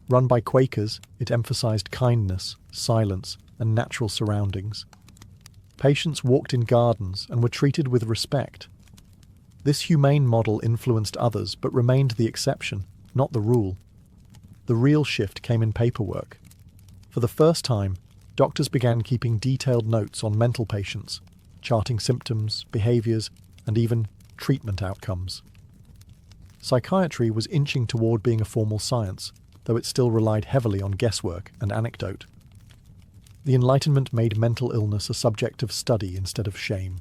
Run by Quakers, it emphasised kindness, silence, and natural surroundings. Patients walked in gardens and were treated with respect. This humane model influenced others but remained the exception, not the rule. The real shift came in paperwork. For the first time, doctors began keeping detailed notes on mental patients, charting symptoms, behaviours, and even treatment outcomes. Psychiatry was inching toward being a formal science, though it still relied heavily on guesswork and anecdote. The Enlightenment made mental illness a subject of study instead of shame.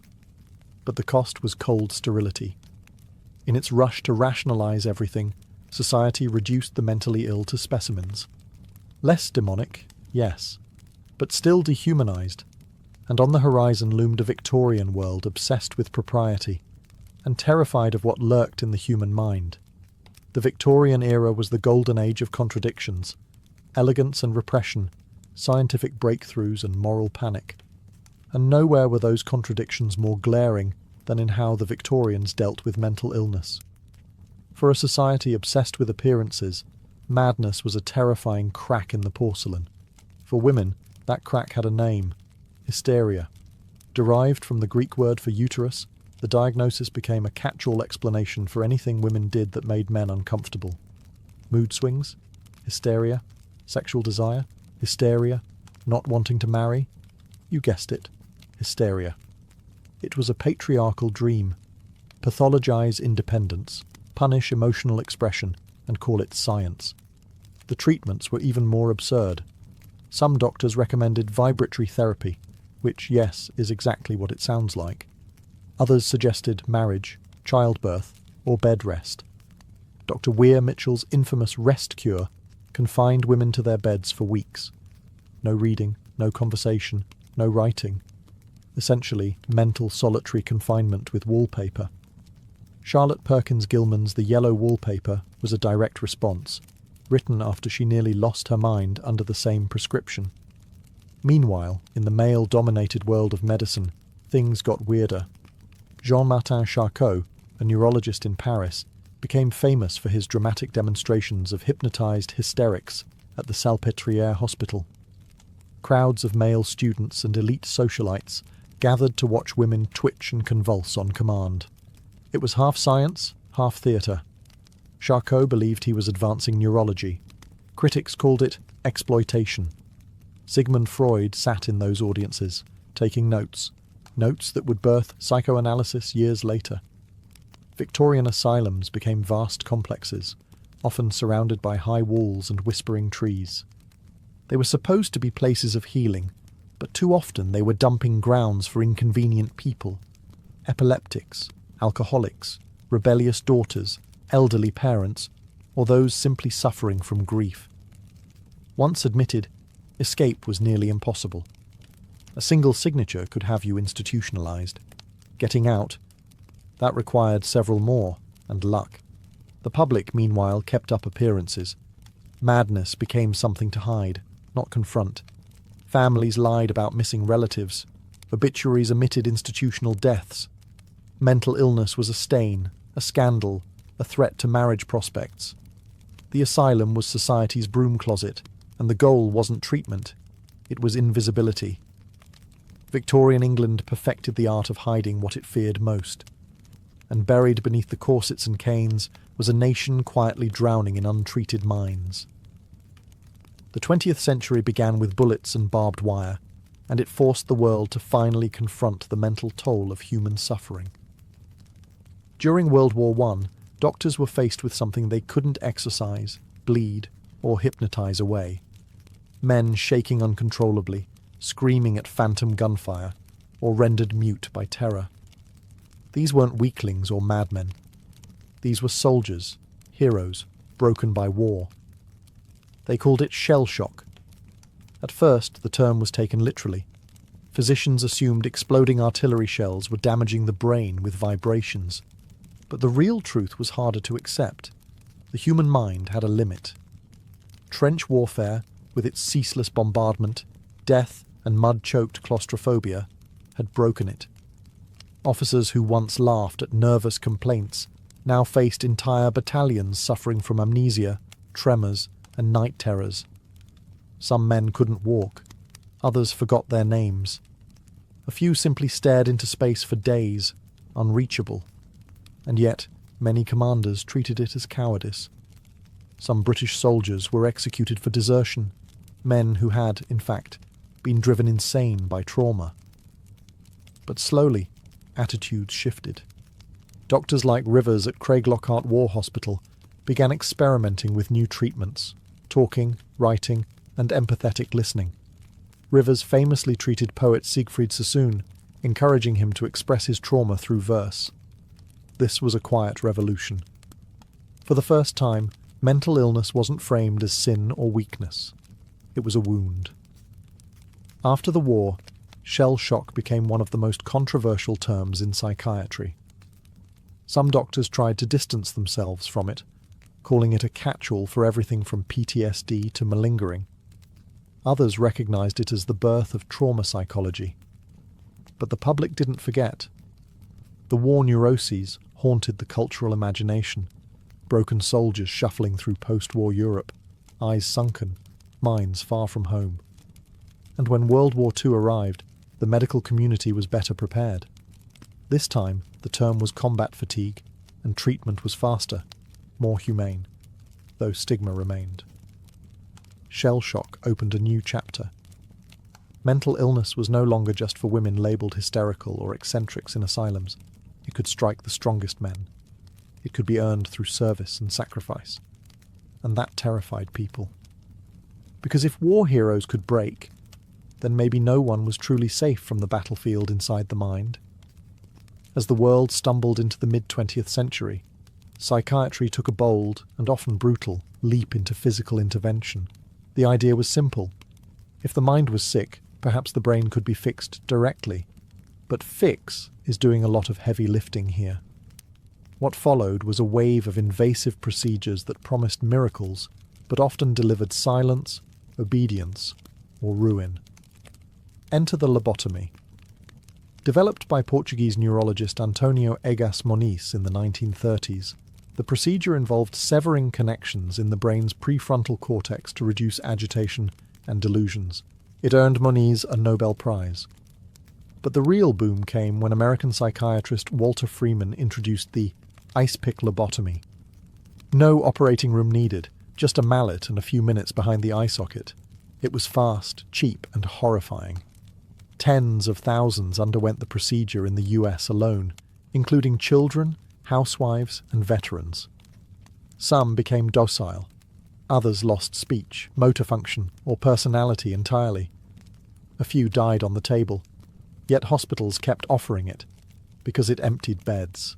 But the cost was cold sterility. In its rush to rationalise everything, society reduced the mentally ill to specimens. Less demonic, yes, but still dehumanised, and on the horizon loomed a Victorian world obsessed with propriety, and terrified of what lurked in the human mind. The Victorian era was the golden age of contradictions, elegance and repression, scientific breakthroughs and moral panic. And nowhere were those contradictions more glaring than in how the Victorians dealt with mental illness. For a society obsessed with appearances, madness was a terrifying crack in the porcelain. For women, that crack had a name: hysteria. Derived from the Greek word for uterus, the diagnosis became a catch-all explanation for anything women did that made men uncomfortable. Mood swings, hysteria, sexual desire, hysteria, not wanting to marry. You guessed it, hysteria. It was a patriarchal dream. Pathologise independence, punish emotional expression, and call it science. The treatments were even more absurd. Some doctors recommended vibratory therapy, which, yes, is exactly what it sounds like. Others suggested marriage, childbirth, or bed rest. Dr. Weir Mitchell's infamous rest cure confined women to their beds for weeks. No reading, no conversation, no writing. Essentially, mental solitary confinement with wallpaper. Charlotte Perkins Gilman's The Yellow Wallpaper was a direct response, written after she nearly lost her mind under the same prescription. Meanwhile, in the male-dominated world of medicine, things got weirder. Jean-Martin Charcot, a neurologist in Paris, became famous for his dramatic demonstrations of hypnotized hysterics at the Salpêtrière Hospital. Crowds of male students and elite socialites gathered to watch women twitch and convulse on command. It was half science, half theatre. Charcot believed he was advancing neurology. Critics called it exploitation. Sigmund Freud sat in those audiences, taking notes that would birth psychoanalysis years later. Victorian asylums became vast complexes, often surrounded by high walls and whispering trees. They were supposed to be places of healing, but too often they were dumping grounds for inconvenient people: epileptics, alcoholics, rebellious daughters, elderly parents, or those simply suffering from grief. Once admitted, escape was nearly impossible. A single signature could have you institutionalized. Getting out, that required several more, and luck. The public, meanwhile, kept up appearances. Madness became something to hide, not confront. Families lied about missing relatives. Obituaries omitted institutional deaths. Mental illness was a stain, a scandal, a threat to marriage prospects. The asylum was society's broom closet, and the goal wasn't treatment, it was invisibility. Victorian England perfected the art of hiding what it feared most, and buried beneath the corsets and canes was a nation quietly drowning in untreated minds. The 20th century began with bullets and barbed wire, and it forced the world to finally confront the mental toll of human suffering. During World War I, doctors were faced with something they couldn't exorcise, bleed, or hypnotize away. Men shaking uncontrollably, screaming at phantom gunfire, or rendered mute by terror. These weren't weaklings or madmen. These were soldiers, heroes, broken by war. They called it shell shock. At first, the term was taken literally. Physicians assumed exploding artillery shells were damaging the brain with vibrations. But the real truth was harder to accept. The human mind had a limit. Trench warfare, with its ceaseless bombardment, death, and mud-choked claustrophobia, had broken it. Officers who once laughed at nervous complaints now faced entire battalions suffering from amnesia, tremors, and night terrors. Some men couldn't walk. Others forgot their names. A few simply stared into space for days, unreachable. And yet, many commanders treated it as cowardice. Some British soldiers were executed for desertion, men who had, in fact, been driven insane by trauma. But slowly, attitudes shifted. Doctors like Rivers at Craiglockhart War Hospital began experimenting with new treatments, talking, writing, and empathetic listening. Rivers famously treated poet Siegfried Sassoon, encouraging him to express his trauma through verse. This was a quiet revolution. For the first time, mental illness wasn't framed as sin or weakness. It was a wound. After the war, shell shock became one of the most controversial terms in psychiatry. Some doctors tried to distance themselves from it, calling it a catch-all for everything from PTSD to malingering. Others recognized it as the birth of trauma psychology. But the public didn't forget. The war neuroses haunted the cultural imagination, broken soldiers shuffling through post-war Europe, eyes sunken, minds far from home. And when World War II arrived, the medical community was better prepared. This time, the term was combat fatigue, and treatment was faster, more humane, though stigma remained. Shell shock opened a new chapter. Mental illness was no longer just for women labelled hysterical or eccentrics in asylums. It could strike the strongest men. It could be earned through service and sacrifice. And that terrified people. Because if war heroes could break, then maybe no one was truly safe from the battlefield inside the mind. As the world stumbled into the mid-20th century, psychiatry took a bold, and often brutal, leap into physical intervention. The idea was simple. If the mind was sick, perhaps the brain could be fixed directly. But fix is doing a lot of heavy lifting here. What followed was a wave of invasive procedures that promised miracles, but often delivered silence, obedience, or ruin. Enter the lobotomy. Developed by Portuguese neurologist Antonio Egas Moniz in the 1930s, the procedure involved severing connections in the brain's prefrontal cortex to reduce agitation and delusions. It earned Moniz a Nobel Prize. But the real boom came when American psychiatrist Walter Freeman introduced the ice pick lobotomy. No operating room needed, just a mallet and a few minutes behind the eye socket. It was fast, cheap, and horrifying. Tens of thousands underwent the procedure in the US alone, including children, housewives, and veterans. Some became docile. Others lost speech, motor function, or personality entirely. A few died on the table, yet hospitals kept offering it, because it emptied beds.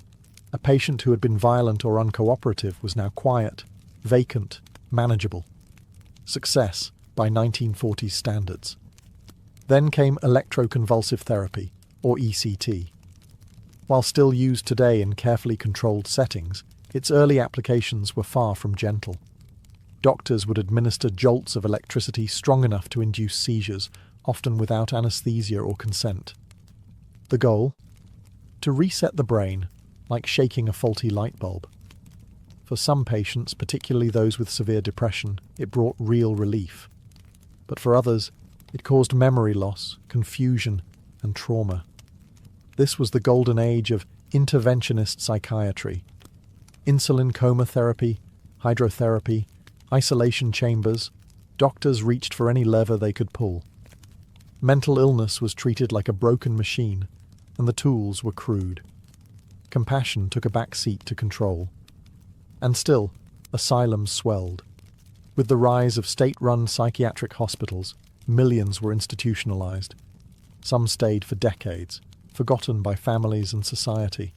A patient who had been violent or uncooperative was now quiet, vacant, manageable. Success by 1940s standards. Then came electroconvulsive therapy, or ECT. While still used today in carefully controlled settings, its early applications were far from gentle. Doctors would administer jolts of electricity strong enough to induce seizures, often without anesthesia or consent. The goal? To reset the brain, like shaking a faulty light bulb. For some patients, particularly those with severe depression, it brought real relief. But for others, it caused memory loss, confusion, and trauma. This was the golden age of interventionist psychiatry. Insulin coma therapy, hydrotherapy, isolation chambers, doctors reached for any lever they could pull. Mental illness was treated like a broken machine, and the tools were crude. Compassion took a back seat to control. And still, asylums swelled. With the rise of state-run psychiatric hospitals, millions were institutionalized. Some stayed for decades, forgotten by families and society.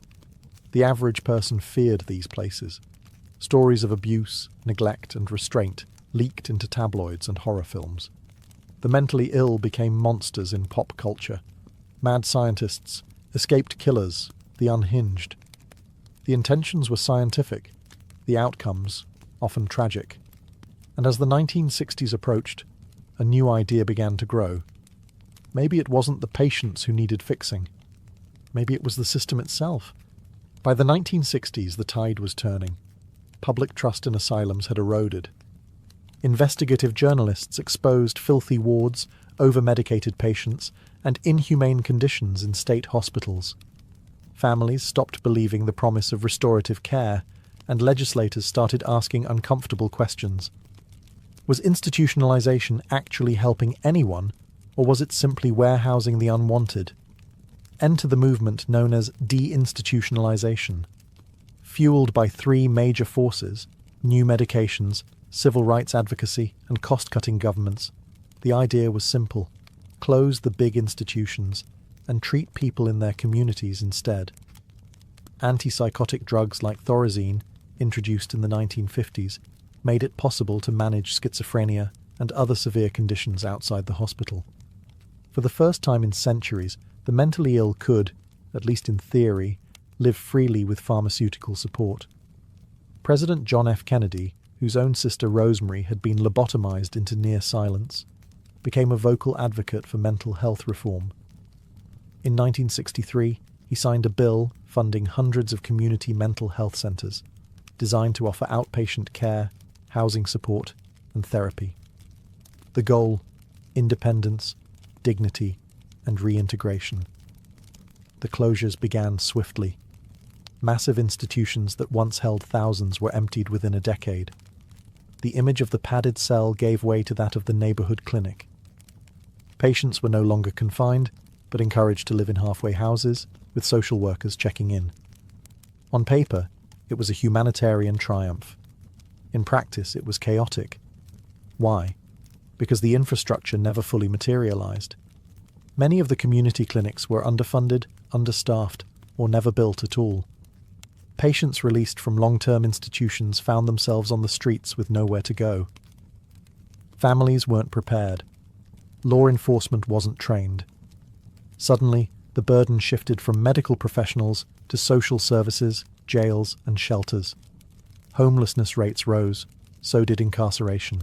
The average person feared these places. Stories of abuse, neglect, and restraint leaked into tabloids and horror films. The mentally ill became monsters in pop culture. Mad scientists, escaped killers, the unhinged. The intentions were scientific, the outcomes often tragic. And as the 1960s approached, a new idea began to grow. Maybe it wasn't the patients who needed fixing. Maybe it was the system itself. By the 1960s, the tide was turning. Public trust in asylums had eroded. Investigative journalists exposed filthy wards, over-medicated patients, and inhumane conditions in state hospitals. Families stopped believing the promise of restorative care, and legislators started asking uncomfortable questions. Was institutionalization actually helping anyone, or was it simply warehousing the unwanted? Enter the movement known as deinstitutionalization. Fueled by three major forces, new medications, civil rights advocacy, and cost-cutting governments, the idea was simple: close the big institutions and treat people in their communities instead. Antipsychotic drugs like Thorazine, introduced in the 1950s, made it possible to manage schizophrenia and other severe conditions outside the hospital. For the first time in centuries, the mentally ill could, at least in theory, live freely with pharmaceutical support. President John F. Kennedy, whose own sister Rosemary had been lobotomized into near silence, became a vocal advocate for mental health reform. In 1963, he signed a bill funding hundreds of community mental health centers, designed to offer outpatient care, housing support, and therapy. The goal: independence, dignity, and reintegration. The closures began swiftly. Massive institutions that once held thousands were emptied within a decade. The image of the padded cell gave way to that of the neighborhood clinic. Patients were no longer confined, but encouraged to live in halfway houses, with social workers checking in. On paper, it was a humanitarian triumph. In practice, it was chaotic. Why? Because the infrastructure never fully materialized. Many of the community clinics were underfunded, understaffed, or never built at all. Patients released from long-term institutions found themselves on the streets with nowhere to go. Families weren't prepared. Law enforcement wasn't trained. Suddenly, the burden shifted from medical professionals to social services, jails, and shelters. Homelessness rates rose, so did incarceration.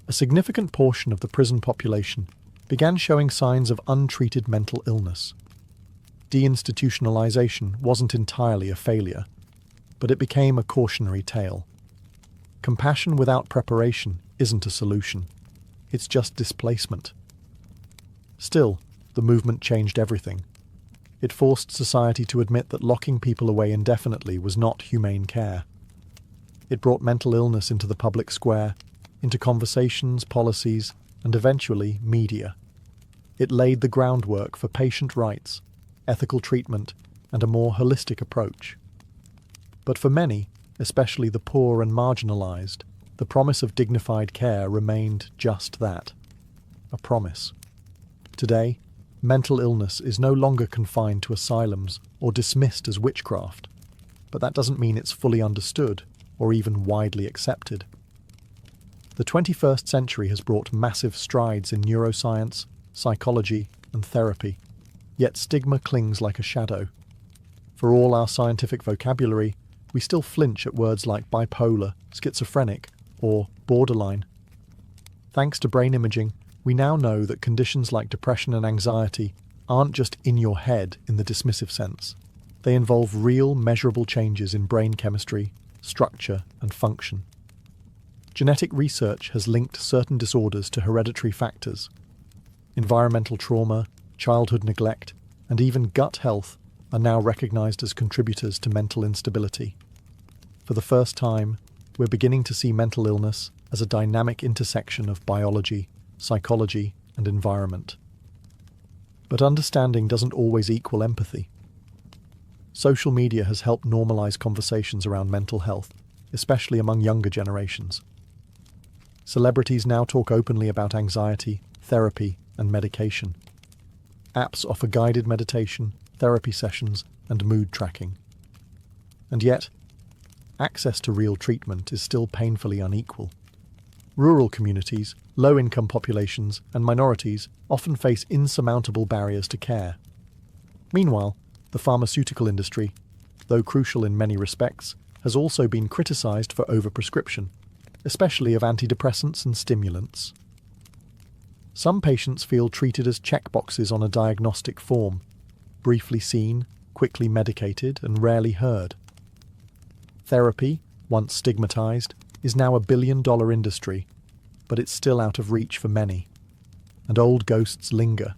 A significant portion of the prison population began showing signs of untreated mental illness. Deinstitutionalization wasn't entirely a failure, but it became a cautionary tale. Compassion without preparation isn't a solution. It's just displacement. Still, the movement changed everything. It forced society to admit that locking people away indefinitely was not humane care. It brought mental illness into the public square, into conversations, policies, and eventually media. It laid the groundwork for patient rights, ethical treatment, and a more holistic approach. But for many, especially the poor and marginalized, the promise of dignified care remained just that, a promise. Today, mental illness is no longer confined to asylums or dismissed as witchcraft, but that doesn't mean it's fully understood or even widely accepted. The 21st century has brought massive strides in neuroscience, psychology, and therapy, yet stigma clings like a shadow. For all our scientific vocabulary, we still flinch at words like bipolar, schizophrenic, or borderline. Thanks to brain imaging, we now know that conditions like depression and anxiety aren't just in your head in the dismissive sense. They involve real, measurable changes in brain chemistry, structure, and function. Genetic research has linked certain disorders to hereditary factors. Environmental trauma, childhood neglect, and even gut health are now recognized as contributors to mental instability. For the first time, we're beginning to see mental illness as a dynamic intersection of biology, psychology, and environment. But understanding doesn't always equal empathy. Social media has helped normalize conversations around mental health, especially among younger generations. Celebrities now talk openly about anxiety, therapy, and medication. Apps offer guided meditation, therapy sessions, and mood tracking. And yet, access to real treatment is still painfully unequal. Rural communities, low-income populations, and minorities often face insurmountable barriers to care. Meanwhile, the pharmaceutical industry, though crucial in many respects, has also been criticized for overprescription, especially of antidepressants and stimulants. Some patients feel treated as checkboxes on a diagnostic form, briefly seen, quickly medicated, and rarely heard. Therapy, once stigmatized, is now $1 billion industry, but it's still out of reach for many. And old ghosts linger.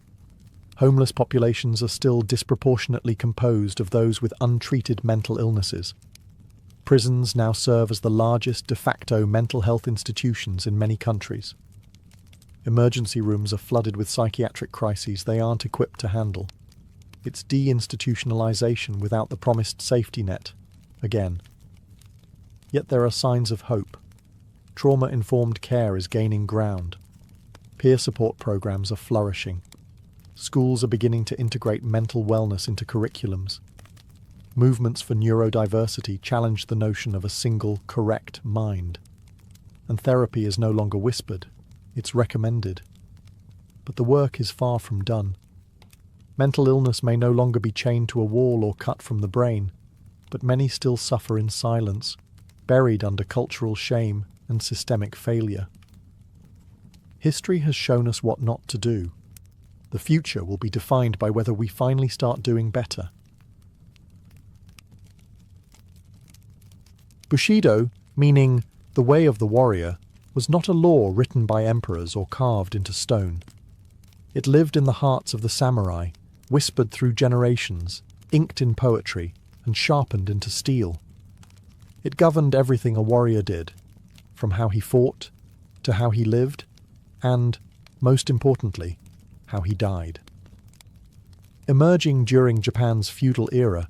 Homeless populations are still disproportionately composed of those with untreated mental illnesses. Prisons now serve as the largest de facto mental health institutions in many countries. Emergency rooms are flooded with psychiatric crises they aren't equipped to handle. its deinstitutionalization without the promised safety net, again. Yet there are signs of hope. Trauma-informed care is gaining ground. Peer support programs are flourishing. Schools are beginning to integrate mental wellness into curriculums. Movements for neurodiversity challenge the notion of a single, correct mind. And therapy is no longer whispered, it's recommended. But the work is far from done. Mental illness may no longer be chained to a wall or cut from the brain, but many still suffer in silence, buried under cultural shame and systemic failure. History has shown us what not to do. The future will be defined by whether we finally start doing better. Bushido, meaning the way of the warrior, was not a law written by emperors or carved into stone. It lived in the hearts of the samurai, whispered through generations, inked in poetry, and sharpened into steel. It governed everything a warrior did, from how he fought, to how he lived, and, most importantly, how he died. Emerging during Japan's feudal era,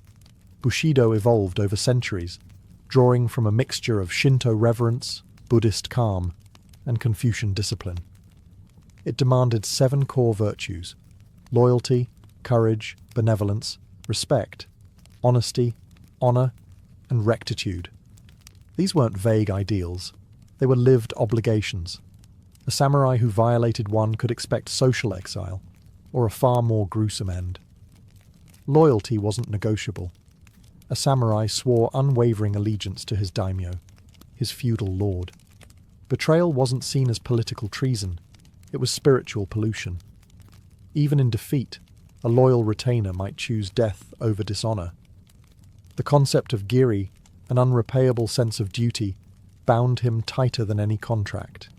Bushido evolved over centuries, drawing from a mixture of Shinto reverence, Buddhist calm, and Confucian discipline. It demanded 7 core virtues: loyalty, courage, benevolence, respect, honesty, honor, and rectitude. These weren't vague ideals, they were lived obligations. A samurai who violated one could expect social exile, or a far more gruesome end. Loyalty wasn't negotiable. A samurai swore unwavering allegiance to his daimyo, his feudal lord. Betrayal wasn't seen as political treason, it was spiritual pollution. Even in defeat, a loyal retainer might choose death over dishonor. The concept of giri, an unrepayable sense of duty, bound him tighter than any contract.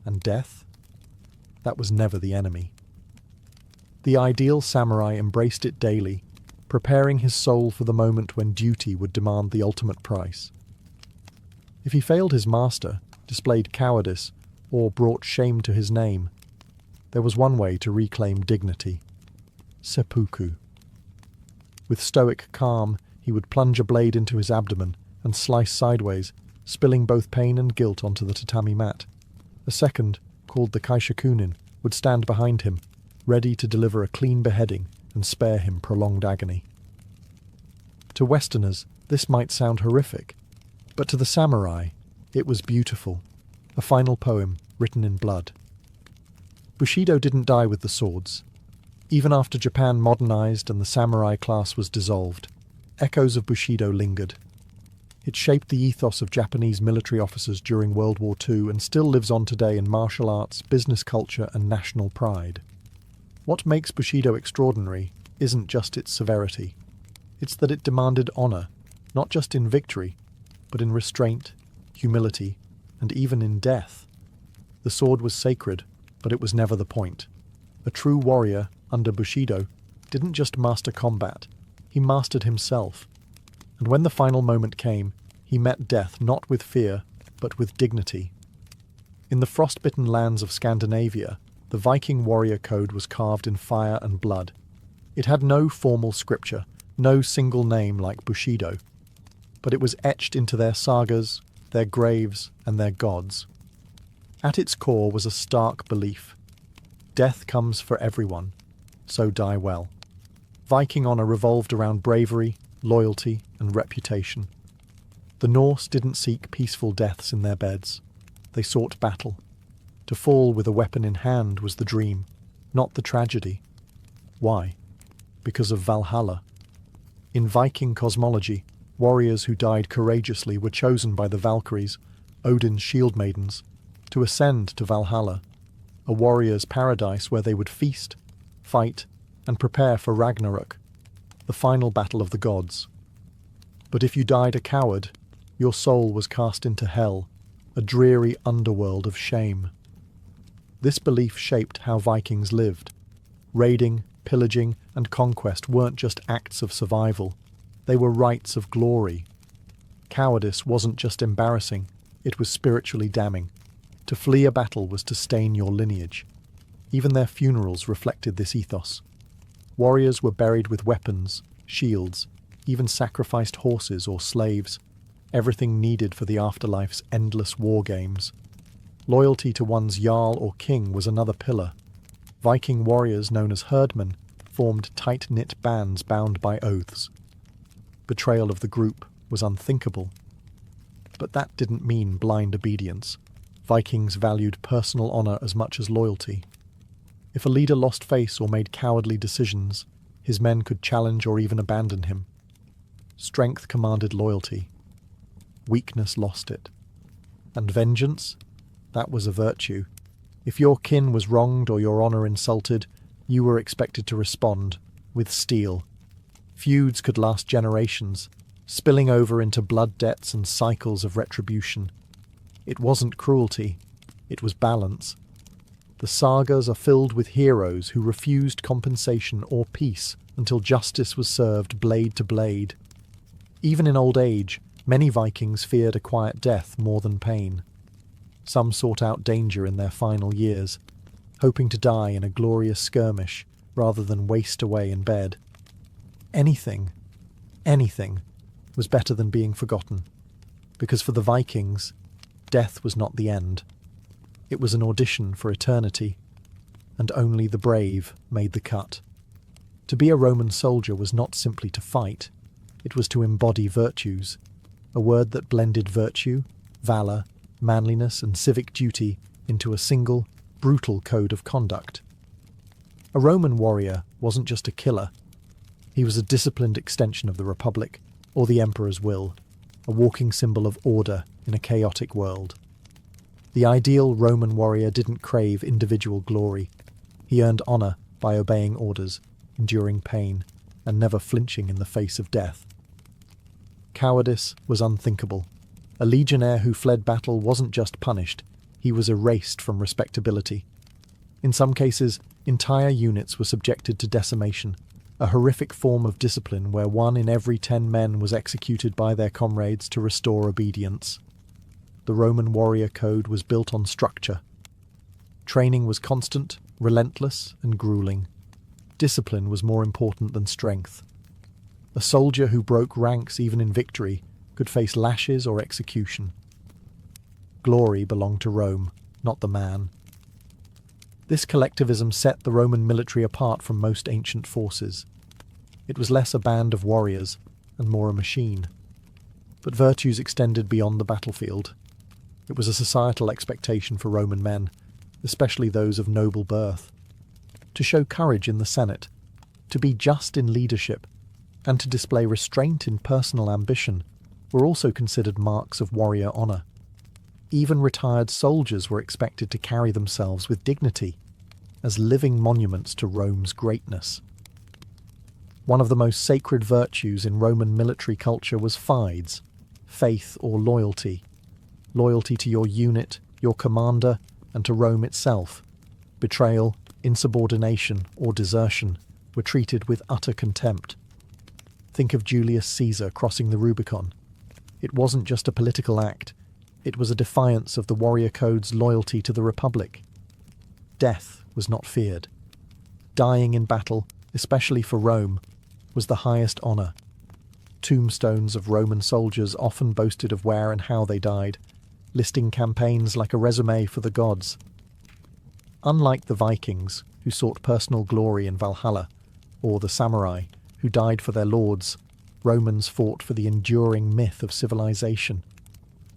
And death? That was never the enemy. The ideal samurai embraced it daily, preparing his soul for the moment when duty would demand the ultimate price. If he failed his master, displayed cowardice, or brought shame to his name, there was one way to reclaim dignity: seppuku. With stoic calm, he would plunge a blade into his abdomen and slice sideways, spilling both pain and guilt onto the tatami mat. A second, called the kaishakunin, would stand behind him, ready to deliver a clean beheading and spare him prolonged agony. To Westerners, this might sound horrific, but to the samurai, it was beautiful, a final poem written in blood. Bushido didn't die with the swords. Even after Japan modernized and the samurai class was dissolved, echoes of Bushido lingered. It shaped the ethos of Japanese military officers during World War II and still lives on today in martial arts, business culture, and national pride. What makes Bushido extraordinary isn't just its severity. It's that it demanded honor, not just in victory, but in restraint, humility, and even in death. The sword was sacred, but it was never the point. A true warrior, under Bushido, didn't just master combat, he mastered himself. And when the final moment came, he met death not with fear, but with dignity. In the frost-bitten lands of Scandinavia, the Viking warrior code was carved in fire and blood. It had no formal scripture, no single name like Bushido, but it was etched into their sagas, their graves, and their gods. At its core was a stark belief: death comes for everyone, so die well. Viking honor revolved around bravery, loyalty, and reputation. The Norse didn't seek peaceful deaths in their beds. They sought battle. To fall with a weapon in hand was the dream, not the tragedy. Why? Because of Valhalla. In Viking cosmology, warriors who died courageously were chosen by the Valkyries, Odin's shield maidens, to ascend to Valhalla, a warrior's paradise where they would feast, fight, and prepare for Ragnarok, the final battle of the gods. But if you died a coward, your soul was cast into hell, a dreary underworld of shame. This belief shaped how Vikings lived. Raiding, pillaging, and conquest weren't just acts of survival, they were rites of glory. Cowardice wasn't just embarrassing, it was spiritually damning. To flee a battle was to stain your lineage. Even their funerals reflected this ethos. Warriors were buried with weapons, shields, even sacrificed horses or slaves, everything needed for the afterlife's endless war games. Loyalty to one's jarl or king was another pillar. Viking warriors known as herdmen formed tight-knit bands bound by oaths. Betrayal of the group was unthinkable. But that didn't mean blind obedience. Vikings valued personal honor as much as loyalty. If a leader lost face or made cowardly decisions, his men could challenge or even abandon him. Strength commanded loyalty. Weakness lost it. And vengeance? That was a virtue. If your kin was wronged or your honor insulted, you were expected to respond, with steel. Feuds could last generations, spilling over into blood debts and cycles of retribution. It wasn't cruelty, it was balance. The sagas are filled with heroes who refused compensation or peace until justice was served blade to blade. Even in old age, many Vikings feared a quiet death more than pain. Some sought out danger in their final years, hoping to die in a glorious skirmish rather than waste away in bed. Anything was better than being forgotten, because for the Vikings, death was not the end. It was an audition for eternity, and only the brave made the cut. To be a Roman soldier was not simply to fight, it was to embody virtues, a word that blended virtue, valour, manliness and civic duty into a single, brutal code of conduct. A Roman warrior wasn't just a killer. He was a disciplined extension of the Republic, or the Emperor's will, a walking symbol of order in a chaotic world. The ideal Roman warrior didn't crave individual glory. He earned honour by obeying orders, enduring pain, and never flinching in the face of death. Cowardice was unthinkable. A legionnaire who fled battle wasn't just punished, he was erased from respectability. In some cases, entire units were subjected to decimation, a horrific form of discipline where 1 in every 10 men was executed by their comrades to restore obedience. The Roman warrior code was built on structure. Training was constant, relentless, and grueling. Discipline was more important than strength. A soldier who broke ranks even in victory could face lashes or execution. Glory belonged to Rome, not the man. This collectivism set the Roman military apart from most ancient forces. It was less a band of warriors and more a machine. But virtues extended beyond the battlefield. It was a societal expectation for Roman men, especially those of noble birth, to show courage in the Senate, to be just in leadership, and to display restraint in personal ambition were also considered marks of warrior honour. Even retired soldiers were expected to carry themselves with dignity, as living monuments to Rome's greatness. One of the most sacred virtues in Roman military culture was fides, faith or loyalty. Loyalty to your unit, your commander, and to Rome itself. Betrayal, insubordination, or desertion were treated with utter contempt. Think of Julius Caesar crossing the Rubicon. It wasn't just a political act, it was a defiance of the warrior code's loyalty to the Republic. Death was not feared. Dying in battle, especially for Rome, was the highest honour. Tombstones of Roman soldiers often boasted of where and how they died, listing campaigns like a resume for the gods. Unlike the Vikings, who sought personal glory in Valhalla, or the samurai, who died for their lords, Romans fought for the enduring myth of civilization.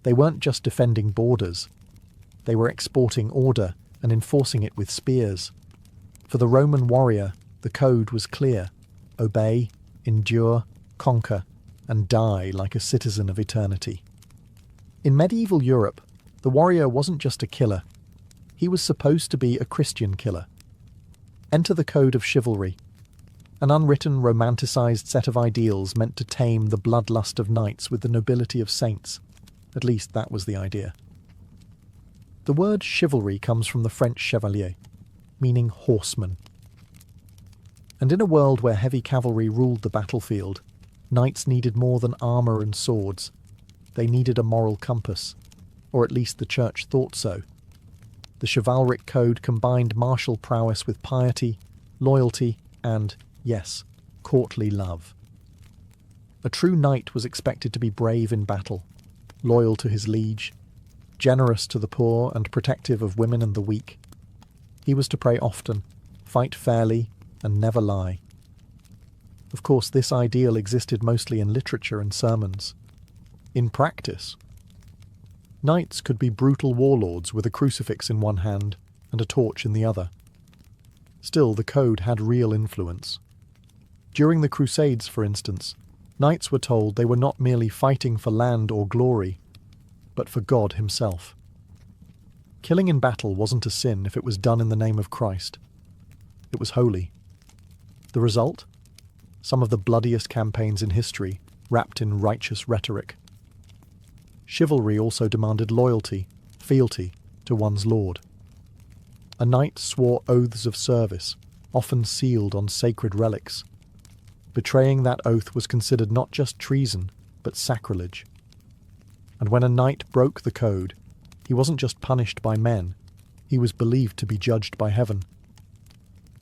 They weren't just defending borders. They were exporting order and enforcing it with spears. For the Roman warrior, the code was clear: obey, endure, conquer, and die like a citizen of eternity. In medieval Europe, the warrior wasn't just a killer. He was supposed to be a Christian killer. Enter the code of chivalry, an unwritten, romanticized set of ideals meant to tame the bloodlust of knights with the nobility of saints. At least that was the idea. The word chivalry comes from the French chevalier, meaning horseman. And in a world where heavy cavalry ruled the battlefield, knights needed more than armour and swords. They needed a moral compass, or at least the church thought so. The chivalric code combined martial prowess with piety, loyalty, and, Yes, courtly love. A true knight was expected to be brave in battle, loyal to his liege, generous to the poor and protective of women and the weak. He was to pray often, fight fairly, and never lie. Of course, this ideal existed mostly in literature and sermons. In practice, knights could be brutal warlords with a crucifix in one hand and a torch in the other. Still, the code had real influence. During the Crusades, for instance, knights were told they were not merely fighting for land or glory, but for God himself. Killing in battle wasn't a sin if it was done in the name of Christ. It was holy. The result? Some of the bloodiest campaigns in history, wrapped in righteous rhetoric. Chivalry also demanded loyalty, fealty, to one's lord. A knight swore oaths of service, often sealed on sacred relics. Betraying that oath was considered not just treason, but sacrilege. And when a knight broke the code, he wasn't just punished by men, he was believed to be judged by heaven.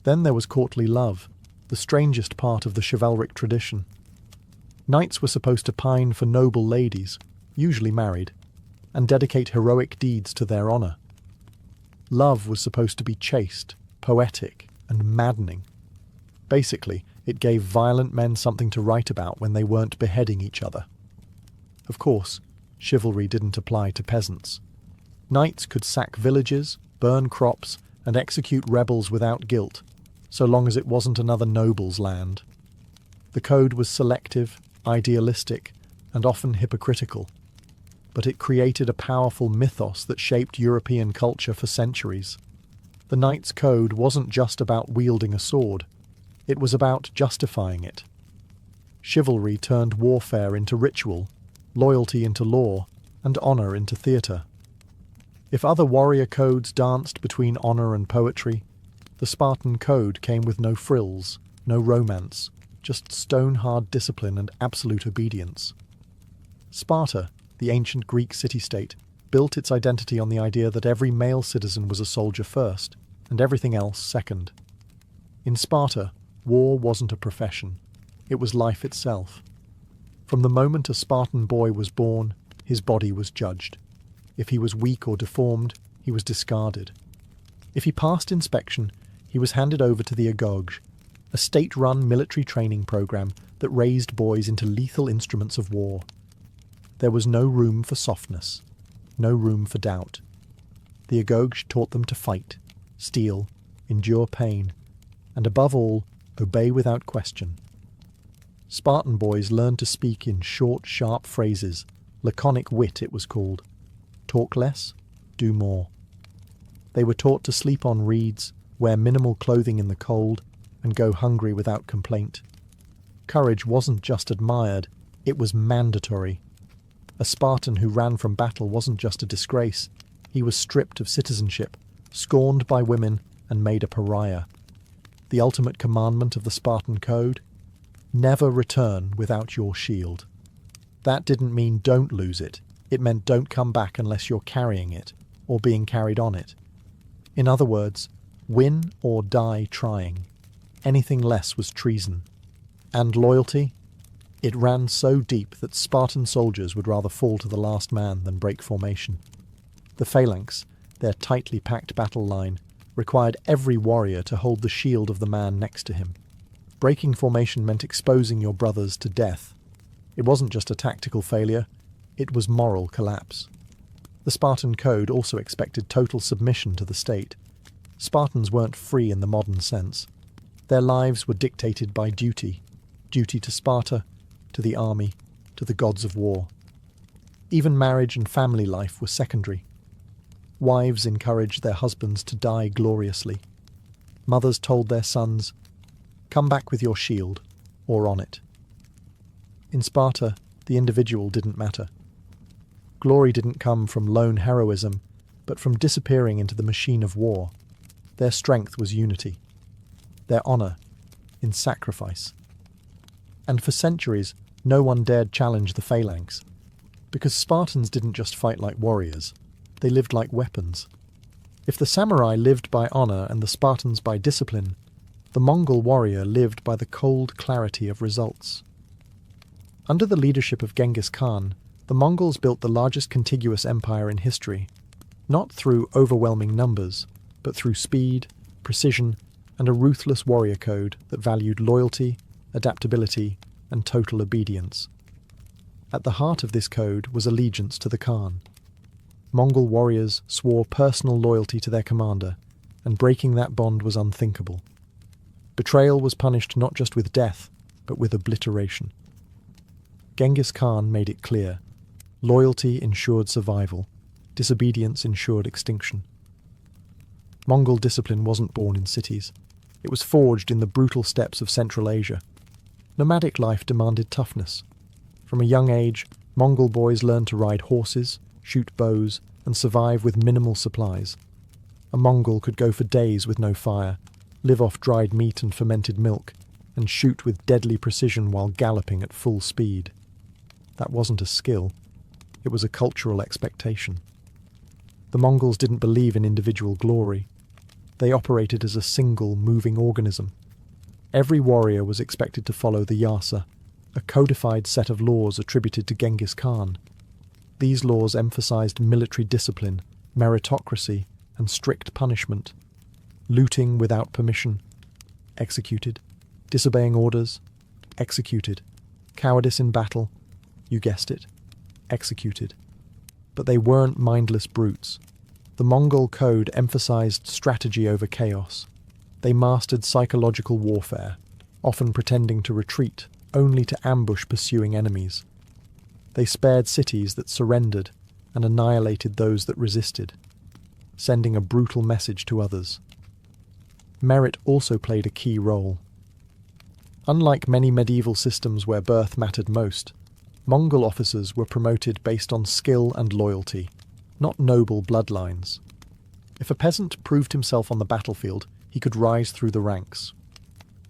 Then there was courtly love, the strangest part of the chivalric tradition. Knights were supposed to pine for noble ladies, usually married, and dedicate heroic deeds to their honour. Love was supposed to be chaste, poetic, and maddening. Basically, it gave violent men something to write about when they weren't beheading each other. Of course, chivalry didn't apply to peasants. Knights could sack villages, burn crops, and execute rebels without guilt, so long as it wasn't another noble's land. The code was selective, idealistic, and often hypocritical, but it created a powerful mythos that shaped European culture for centuries. The knight's code wasn't just about wielding a sword, it was about justifying it. Chivalry turned warfare into ritual, loyalty into law, and honour into theatre. If other warrior codes danced between honour and poetry, the Spartan code came with no frills, no romance, just stone-hard discipline and absolute obedience. Sparta, the ancient Greek city-state, built its identity on the idea that every male citizen was a soldier first, and everything else second. In Sparta, war wasn't a profession, it was life itself. From the moment a Spartan boy was born, his body was judged. If he was weak or deformed, he was discarded. If he passed inspection, he was handed over to the agog, a state-run military training program that raised boys into lethal instruments of war. There was no room for softness, no room for doubt. The agog taught them to fight, steal, endure pain, and above all, obey without question. Spartan boys learned to speak in short, sharp phrases, laconic wit it was called. Talk less, do more. They were taught to sleep on reeds, wear minimal clothing in the cold, and go hungry without complaint. Courage wasn't just admired, it was mandatory. A Spartan who ran from battle wasn't just a disgrace, he was stripped of citizenship, scorned by women, and made a pariah. The ultimate commandment of the Spartan code? Never return without your shield. That didn't mean don't lose it, it meant don't come back unless you're carrying it, or being carried on it. In other words, win or die trying. Anything less was treason. And loyalty? It ran so deep that Spartan soldiers would rather fall to the last man than break formation. The phalanx, their tightly packed battle line, required every warrior to hold the shield of the man next to him. Breaking formation meant exposing your brothers to death. It wasn't just a tactical failure, it was moral collapse. The Spartan code also expected total submission to the state. Spartans weren't free in the modern sense. Their lives were dictated by duty. Duty to Sparta, to the army, to the gods of war. Even marriage and family life were secondary. Wives encouraged their husbands to die gloriously. Mothers told their sons, "Come back with your shield, or on it." In Sparta, the individual didn't matter. Glory didn't come from lone heroism, but from disappearing into the machine of war. Their strength was unity. Their honour in sacrifice. And for centuries, no one dared challenge the phalanx. Because Spartans didn't just fight like warriors, they lived like weapons. If the samurai lived by honour and the Spartans by discipline, the Mongol warrior lived by the cold clarity of results. Under the leadership of Genghis Khan, the Mongols built the largest contiguous empire in history, not through overwhelming numbers, but through speed, precision, and a ruthless warrior code that valued loyalty, adaptability, and total obedience. At the heart of this code was allegiance to the Khan. Mongol warriors swore personal loyalty to their commander, and breaking that bond was unthinkable. Betrayal was punished not just with death, but with obliteration. Genghis Khan made it clear: loyalty ensured survival, disobedience ensured extinction. Mongol discipline wasn't born in cities. It was forged in the brutal steppes of Central Asia. Nomadic life demanded toughness. From a young age, Mongol boys learned to ride horses, shoot bows, and survive with minimal supplies. A Mongol could go for days with no fire, live off dried meat and fermented milk, and shoot with deadly precision while galloping at full speed. That wasn't a skill. It was a cultural expectation. The Mongols didn't believe in individual glory. They operated as a single, moving organism. Every warrior was expected to follow the Yasa, a codified set of laws attributed to Genghis Khan. These laws emphasized military discipline, meritocracy, and strict punishment. Looting without permission, executed. Disobeying orders, executed. Cowardice in battle, you guessed it, executed. But they weren't mindless brutes. The Mongol code emphasized strategy over chaos. They mastered psychological warfare, often pretending to retreat, only to ambush pursuing enemies. They spared cities that surrendered and annihilated those that resisted, sending a brutal message to others. Merit also played a key role. Unlike many medieval systems where birth mattered most, Mongol officers were promoted based on skill and loyalty, not noble bloodlines. If a peasant proved himself on the battlefield, he could rise through the ranks.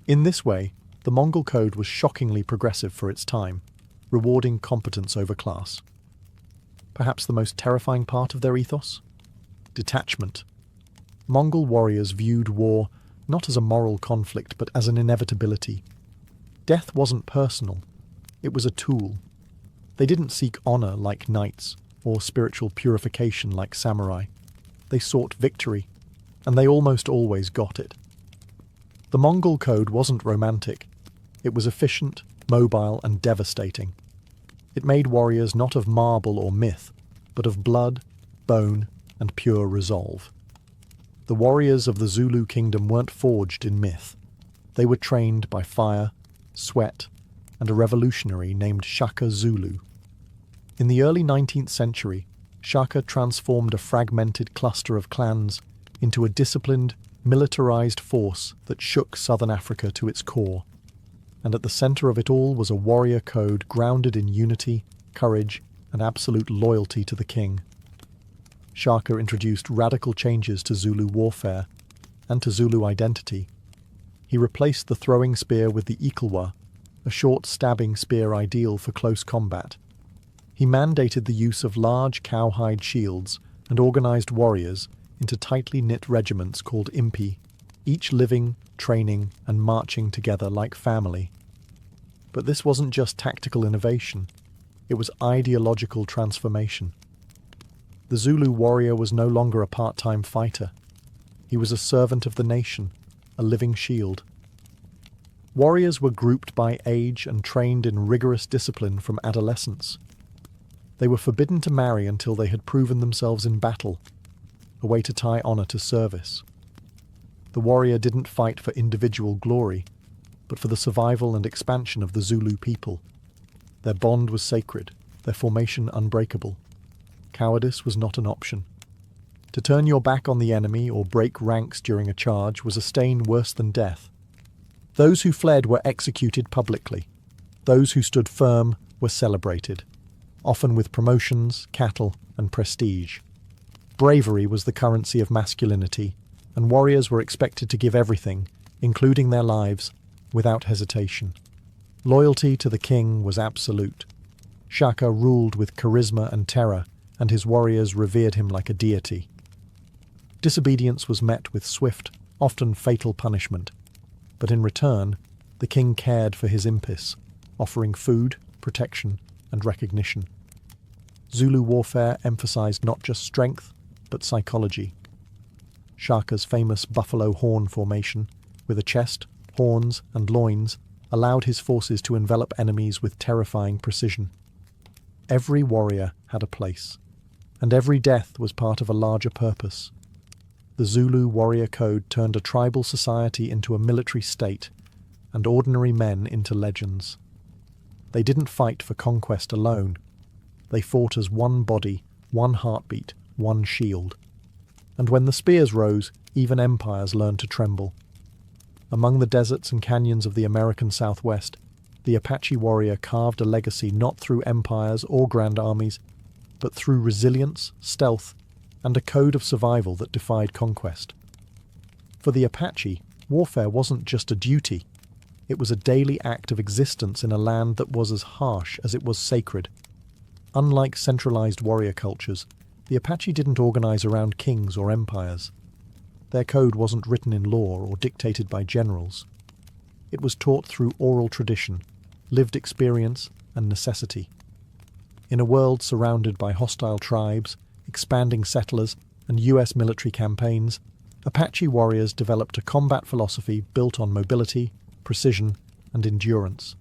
In this way, the Mongol code was shockingly progressive for its time, rewarding competence over class. Perhaps the most terrifying part of their ethos? Detachment. Mongol warriors viewed war not as a moral conflict, but as an inevitability. Death wasn't personal. It was a tool. They didn't seek honor like knights, or spiritual purification like samurai. They sought victory, and they almost always got it. The Mongol code wasn't romantic. It was efficient, mobile, and devastating. It made warriors not of marble or myth, but of blood, bone, and pure resolve. The warriors of the Zulu kingdom weren't forged in myth. They were trained by fire, sweat, and a revolutionary named Shaka Zulu. In the early 19th century, Shaka transformed a fragmented cluster of clans into a disciplined, militarized force that shook southern Africa to its core. And at the center of it all was a warrior code grounded in unity, courage, and absolute loyalty to the king. Shaka introduced radical changes to Zulu warfare and to Zulu identity. He replaced the throwing spear with the ikalwa, a short stabbing spear ideal for close combat. He mandated the use of large cowhide shields and organized warriors into tightly knit regiments called impi, each living, training, and marching together like family. But this wasn't just tactical innovation, it was ideological transformation. The Zulu warrior was no longer a part-time fighter. He was a servant of the nation, a living shield. Warriors were grouped by age and trained in rigorous discipline from adolescence. They were forbidden to marry until they had proven themselves in battle, a way to tie honor to service. The warrior didn't fight for individual glory, but for the survival and expansion of the Zulu people. Their bond was sacred, their formation unbreakable. Cowardice was not an option. To turn your back on the enemy or break ranks during a charge was a stain worse than death. Those who fled were executed publicly. Those who stood firm were celebrated, often with promotions, cattle, and prestige. Bravery was the currency of masculinity, and warriors were expected to give everything, including their lives, without hesitation. Loyalty to the king was absolute. Shaka ruled with charisma and terror, and his warriors revered him like a deity. Disobedience was met with swift, often fatal punishment. but in return, the king cared for his impis, offering food, protection, and recognition. Zulu warfare emphasized not just strength, but psychology. Shaka's famous buffalo horn formation, with a chest, horns, and loins, allowed his forces to envelop enemies with terrifying precision. Every warrior had a place, and every death was part of a larger purpose. The Zulu warrior code turned a tribal society into a military state, and ordinary men into legends. They didn't fight for conquest alone. They fought as one body, one heartbeat, one shield. And when the spears rose, even empires learned to tremble. Among the deserts and canyons of the American Southwest, the Apache warrior carved a legacy not through empires or grand armies, but through resilience, stealth, and a code of survival that defied conquest. For the Apache, warfare wasn't just a duty. It was a daily act of existence in a land that was as harsh as it was sacred. Unlike centralized warrior cultures, the Apache didn't organize around kings or empires. Their code wasn't written in law or dictated by generals. It was taught through oral tradition, lived experience, and necessity. In a world surrounded by hostile tribes, expanding settlers, and US military campaigns, Apache warriors developed a combat philosophy built on mobility, precision, and endurance.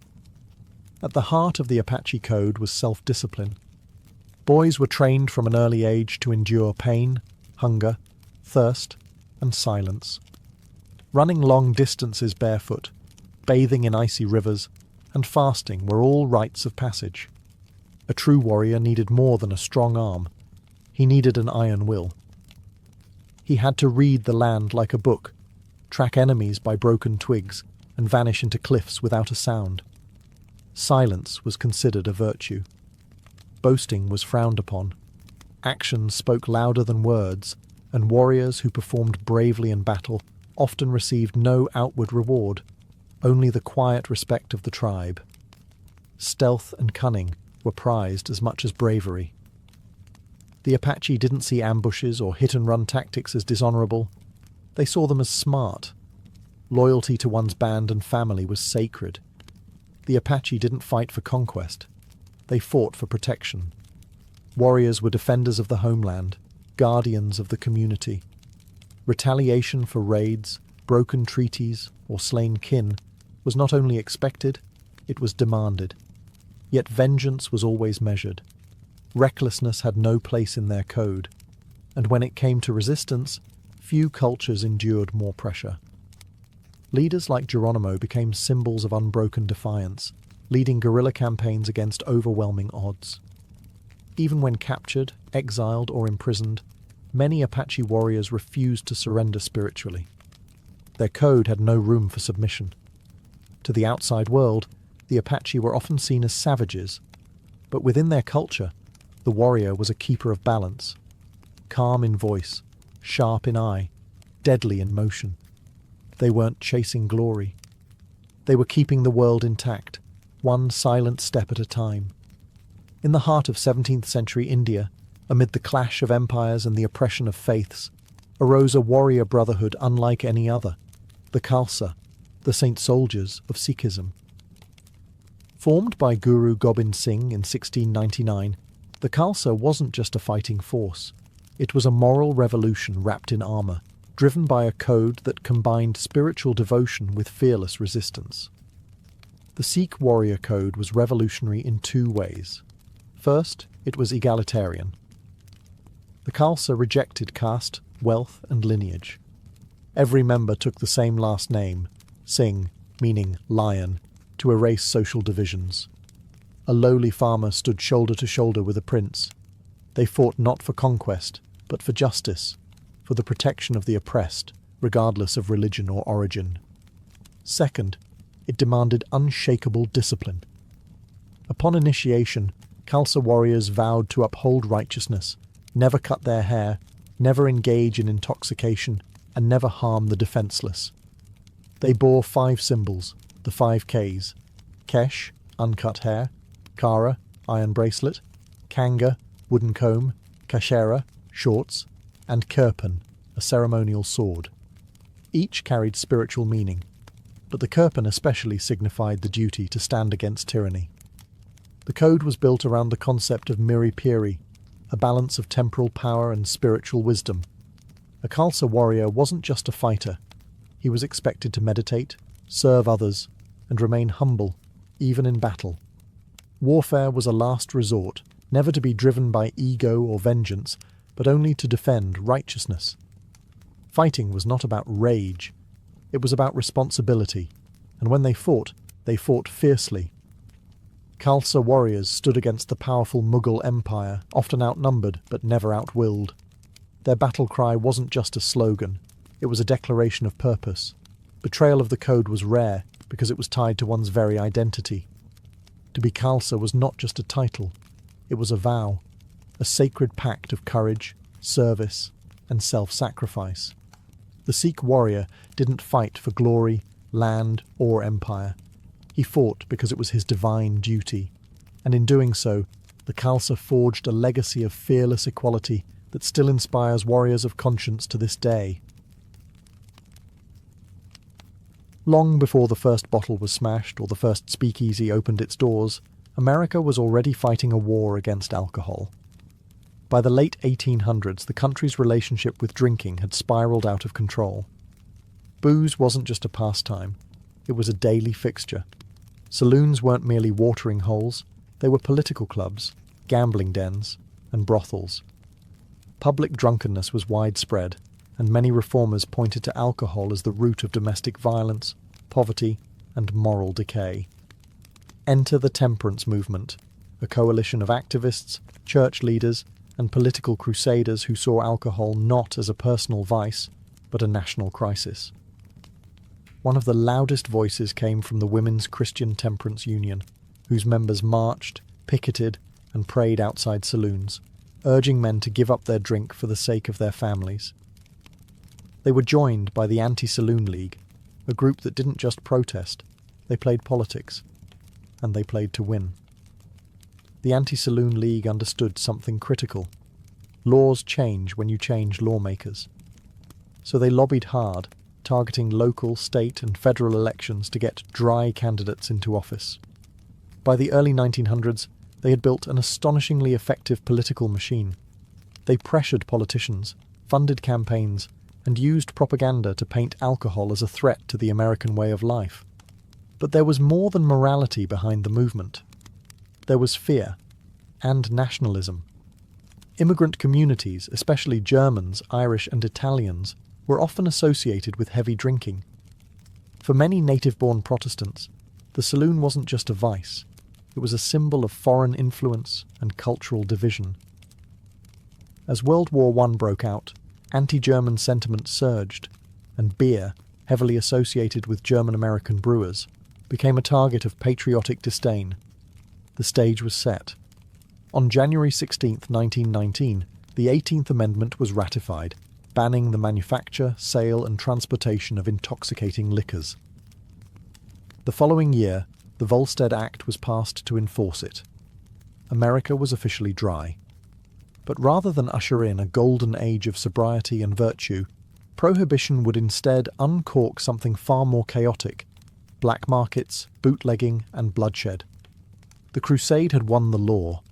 At the heart of the Apache code was self-discipline. Boys were trained from an early age to endure pain, hunger, thirst, and silence. Running long distances barefoot, bathing in icy rivers, and fasting were all rites of passage. A true warrior needed more than a strong arm. He needed an iron will. He had to read the land like a book, track enemies by broken twigs, and vanish into cliffs without a sound. Silence was considered a virtue. Boasting was frowned upon. Actions spoke louder than words, and warriors who performed bravely in battle often received no outward reward, only the quiet respect of the tribe. Stealth and cunning were prized as much as bravery. The Apache didn't see ambushes or hit-and-run tactics as dishonorable. They saw them as smart. Loyalty to one's band and family was sacred. The Apache didn't fight for conquest. They fought for protection. Warriors were defenders of the homeland, guardians of the community. Retaliation for raids, broken treaties, or slain kin was not only expected, it was demanded. Yet vengeance was always measured. Recklessness had no place in their code, and when it came to resistance, few cultures endured more pressure. Leaders like Geronimo became symbols of unbroken defiance, leading guerrilla campaigns against overwhelming odds. Even when captured, exiled, or imprisoned, many Apache warriors refused to surrender spiritually. Their code had no room for submission. To the outside world, the Apache were often seen as savages, but within their culture, the warrior was a keeper of balance, calm in voice, sharp in eye, deadly in motion. They weren't chasing glory. They were keeping the world intact, one silent step at a time. In the heart of 17th century India, amid the clash of empires and the oppression of faiths, arose a warrior brotherhood unlike any other, the Khalsa, the Saint Soldiers of Sikhism. Formed by Guru Gobind Singh in 1699, the Khalsa wasn't just a fighting force. It was a moral revolution wrapped in armour, driven by a code that combined spiritual devotion with fearless resistance. The Sikh warrior code was revolutionary in two ways. First, it was egalitarian. The Khalsa rejected caste, wealth, and lineage. Every member took the same last name, Singh, meaning lion, to erase social divisions. A lowly farmer stood shoulder to shoulder with a prince. They fought not for conquest, but for justice, for the protection of the oppressed, regardless of religion or origin. Second, it demanded unshakable discipline. Upon initiation, Khalsa warriors vowed to uphold righteousness, never cut their hair, never engage in intoxication, and never harm the defenseless. They bore 5 symbols, the 5 Ks: Kesh, uncut hair; Kara, iron bracelet; Kanga, wooden comb; Kashera, shorts; and Kirpan, a ceremonial sword. Each carried spiritual meaning. but the Kirpan especially signified the duty to stand against tyranny. The code was built around the concept of miri piri, a balance of temporal power and spiritual wisdom. A Khalsa warrior wasn't just a fighter. He was expected to meditate, serve others, and remain humble, even in battle. Warfare was a last resort, never to be driven by ego or vengeance, but only to defend righteousness. Fighting was not about rage. It was about responsibility, and when they fought fiercely. Khalsa warriors stood against the powerful Mughal Empire, often outnumbered but never outwilled. Their battle cry wasn't just a slogan, it was a declaration of purpose. Betrayal of the code was rare because it was tied to one's very identity. To be Khalsa was not just a title, it was a vow, a sacred pact of courage, service, and self-sacrifice. The Sikh warrior didn't fight for glory, land, or empire. He fought because it was his divine duty, and in doing so, the Khalsa forged a legacy of fearless equality that still inspires warriors of conscience to this day. Long before the first bottle was smashed or the first speakeasy opened its doors, America was already fighting a war against alcohol. By the late 1800s, the country's relationship with drinking had spiraled out of control. Booze wasn't just a pastime, it was a daily fixture. Saloons weren't merely watering holes, they were political clubs, gambling dens, and brothels. Public drunkenness was widespread, and many reformers pointed to alcohol as the root of domestic violence, poverty, and moral decay. Enter the temperance movement, a coalition of activists, church leaders, and political crusaders who saw alcohol not as a personal vice, but a national crisis. One of the loudest voices came from the Women's Christian Temperance Union, whose members marched, picketed, and prayed outside saloons, urging men to give up their drink for the sake of their families. They were joined by the Anti-Saloon League, a group that didn't just protest, they played politics, and they played to win. The Anti-Saloon League understood something critical. Laws change when you change lawmakers. So they lobbied hard, targeting local, state, and federal elections to get dry candidates into office. By the early 1900s, they had built an astonishingly effective political machine. They pressured politicians, funded campaigns, and used propaganda to paint alcohol as a threat to the American way of life. But there was more than morality behind the movement. There was fear and nationalism. Immigrant communities, especially Germans, Irish, and Italians, were often associated with heavy drinking. For many native-born Protestants, the saloon wasn't just a vice, it was a symbol of foreign influence and cultural division. As World War I broke out, anti-German sentiment surged, and beer, heavily associated with German-American brewers, became a target of patriotic disdain. The stage was set. On January 16, 1919, the 18th Amendment was ratified, banning the manufacture, sale, and transportation of intoxicating liquors. The following year, the Volstead Act was passed to enforce it. America was officially dry. But rather than usher in a golden age of sobriety and virtue, prohibition would instead uncork something far more chaotic: black markets, bootlegging, and bloodshed. The crusade had won the law,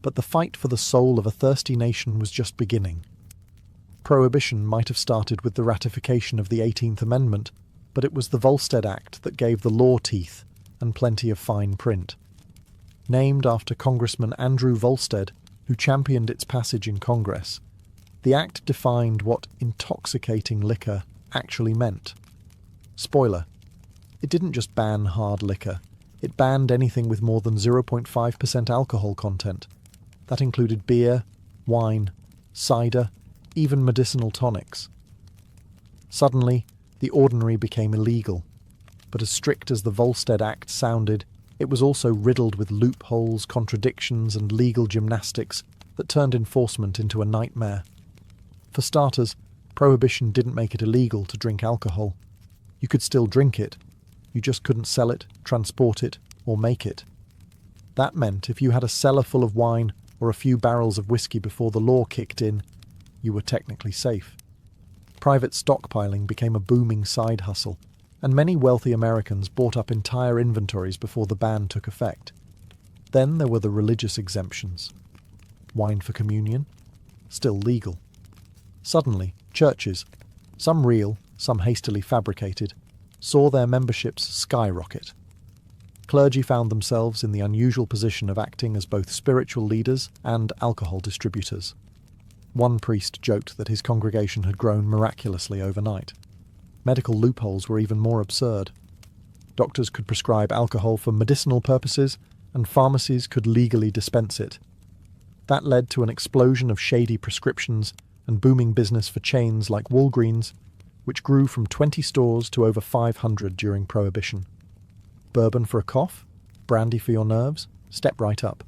but the fight for the soul of a thirsty nation was just beginning. Prohibition might have started with the ratification of the 18th Amendment, but it was the Volstead Act that gave the law teeth and plenty of fine print. Named after Congressman Andrew Volstead, who championed its passage in Congress, the Act defined what intoxicating liquor actually meant. Spoiler: it didn't just ban hard liquor, it banned anything with more than 0.5% alcohol content. That included beer, wine, cider, even medicinal tonics. Suddenly, the ordinary became illegal, but as strict as the Volstead Act sounded, it was also riddled with loopholes, contradictions, and legal gymnastics that turned enforcement into a nightmare. For starters, prohibition didn't make it illegal to drink alcohol. You could still drink it, you just couldn't sell it, transport it, or make it. That meant if you had a cellar full of wine or a few barrels of whiskey before the law kicked in, you were technically safe. Private stockpiling became a booming side hustle, and many wealthy Americans bought up entire inventories before the ban took effect. Then there were the religious exemptions. Wine for communion? Still legal. Suddenly, churches, some real, some hastily fabricated, saw their memberships skyrocket. Clergy found themselves in the unusual position of acting as both spiritual leaders and alcohol distributors. One priest joked that his congregation had grown miraculously overnight. Medical loopholes were even more absurd. Doctors could prescribe alcohol for medicinal purposes, and pharmacies could legally dispense it. That led to an explosion of shady prescriptions and booming business for chains like Walgreens, which grew from 20 stores to over 500 during Prohibition. Bourbon for a cough? Brandy for your nerves? Step right up.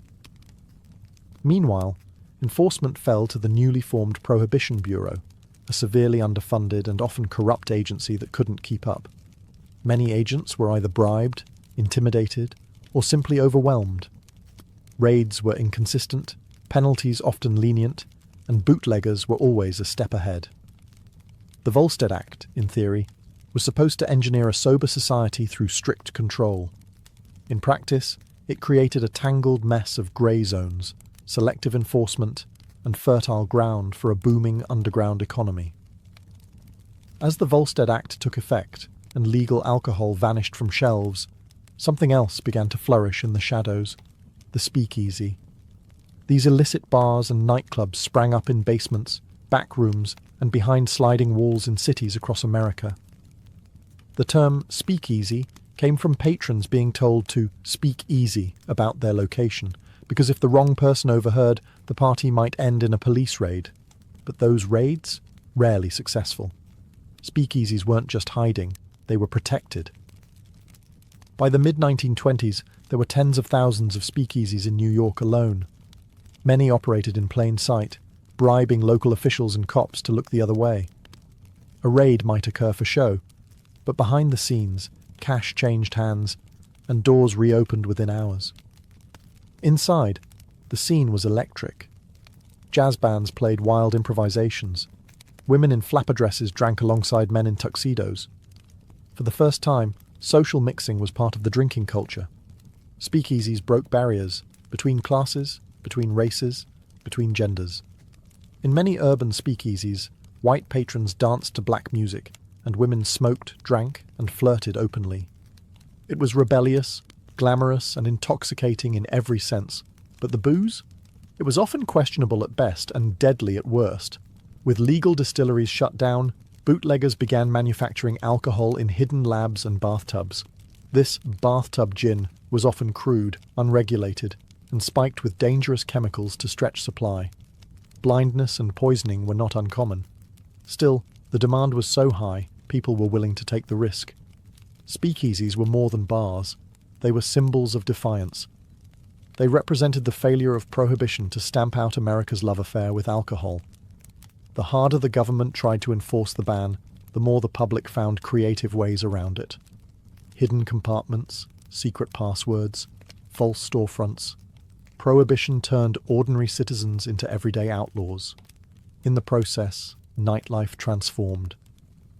Meanwhile, enforcement fell to the newly formed Prohibition Bureau, a severely underfunded and often corrupt agency that couldn't keep up. Many agents were either bribed, intimidated, or simply overwhelmed. Raids were inconsistent, penalties often lenient, and bootleggers were always a step ahead. The Volstead Act, in theory, was supposed to engineer a sober society through strict control. In practice, it created a tangled mess of grey zones, selective enforcement, and fertile ground for a booming underground economy. As the Volstead Act took effect and legal alcohol vanished from shelves, something else began to flourish in the shadows: the speakeasy. These illicit bars and nightclubs sprang up in basements, back rooms, and behind sliding walls in cities across America. The term speakeasy came from patrons being told to speak easy about their location, because if the wrong person overheard, the party might end in a police raid. But those raids? Rarely successful. Speakeasies weren't just hiding, they were protected. By the mid-1920s, there were tens of thousands of speakeasies in New York alone. Many operated in plain sight, bribing local officials and cops to look the other way. A raid might occur for show, but behind the scenes, cash changed hands, and doors reopened within hours. Inside, the scene was electric. Jazz bands played wild improvisations. Women in flapper dresses drank alongside men in tuxedos. For the first time, social mixing was part of the drinking culture. Speakeasies broke barriers between classes, between races, between genders. In many urban speakeasies, white patrons danced to black music, and women smoked, drank, and flirted openly. It was rebellious, glamorous, and intoxicating in every sense. But the booze? It was often questionable at best and deadly at worst. With legal distilleries shut down, bootleggers began manufacturing alcohol in hidden labs and bathtubs. This bathtub gin was often crude, unregulated, and spiked with dangerous chemicals to stretch supply. Blindness and poisoning were not uncommon. Still, the demand was so high, people were willing to take the risk. Speakeasies were more than bars. They were symbols of defiance. They represented the failure of Prohibition to stamp out America's love affair with alcohol. The harder the government tried to enforce the ban, the more the public found creative ways around it. Hidden compartments, secret passwords, false storefronts. Prohibition turned ordinary citizens into everyday outlaws. In the process, nightlife transformed.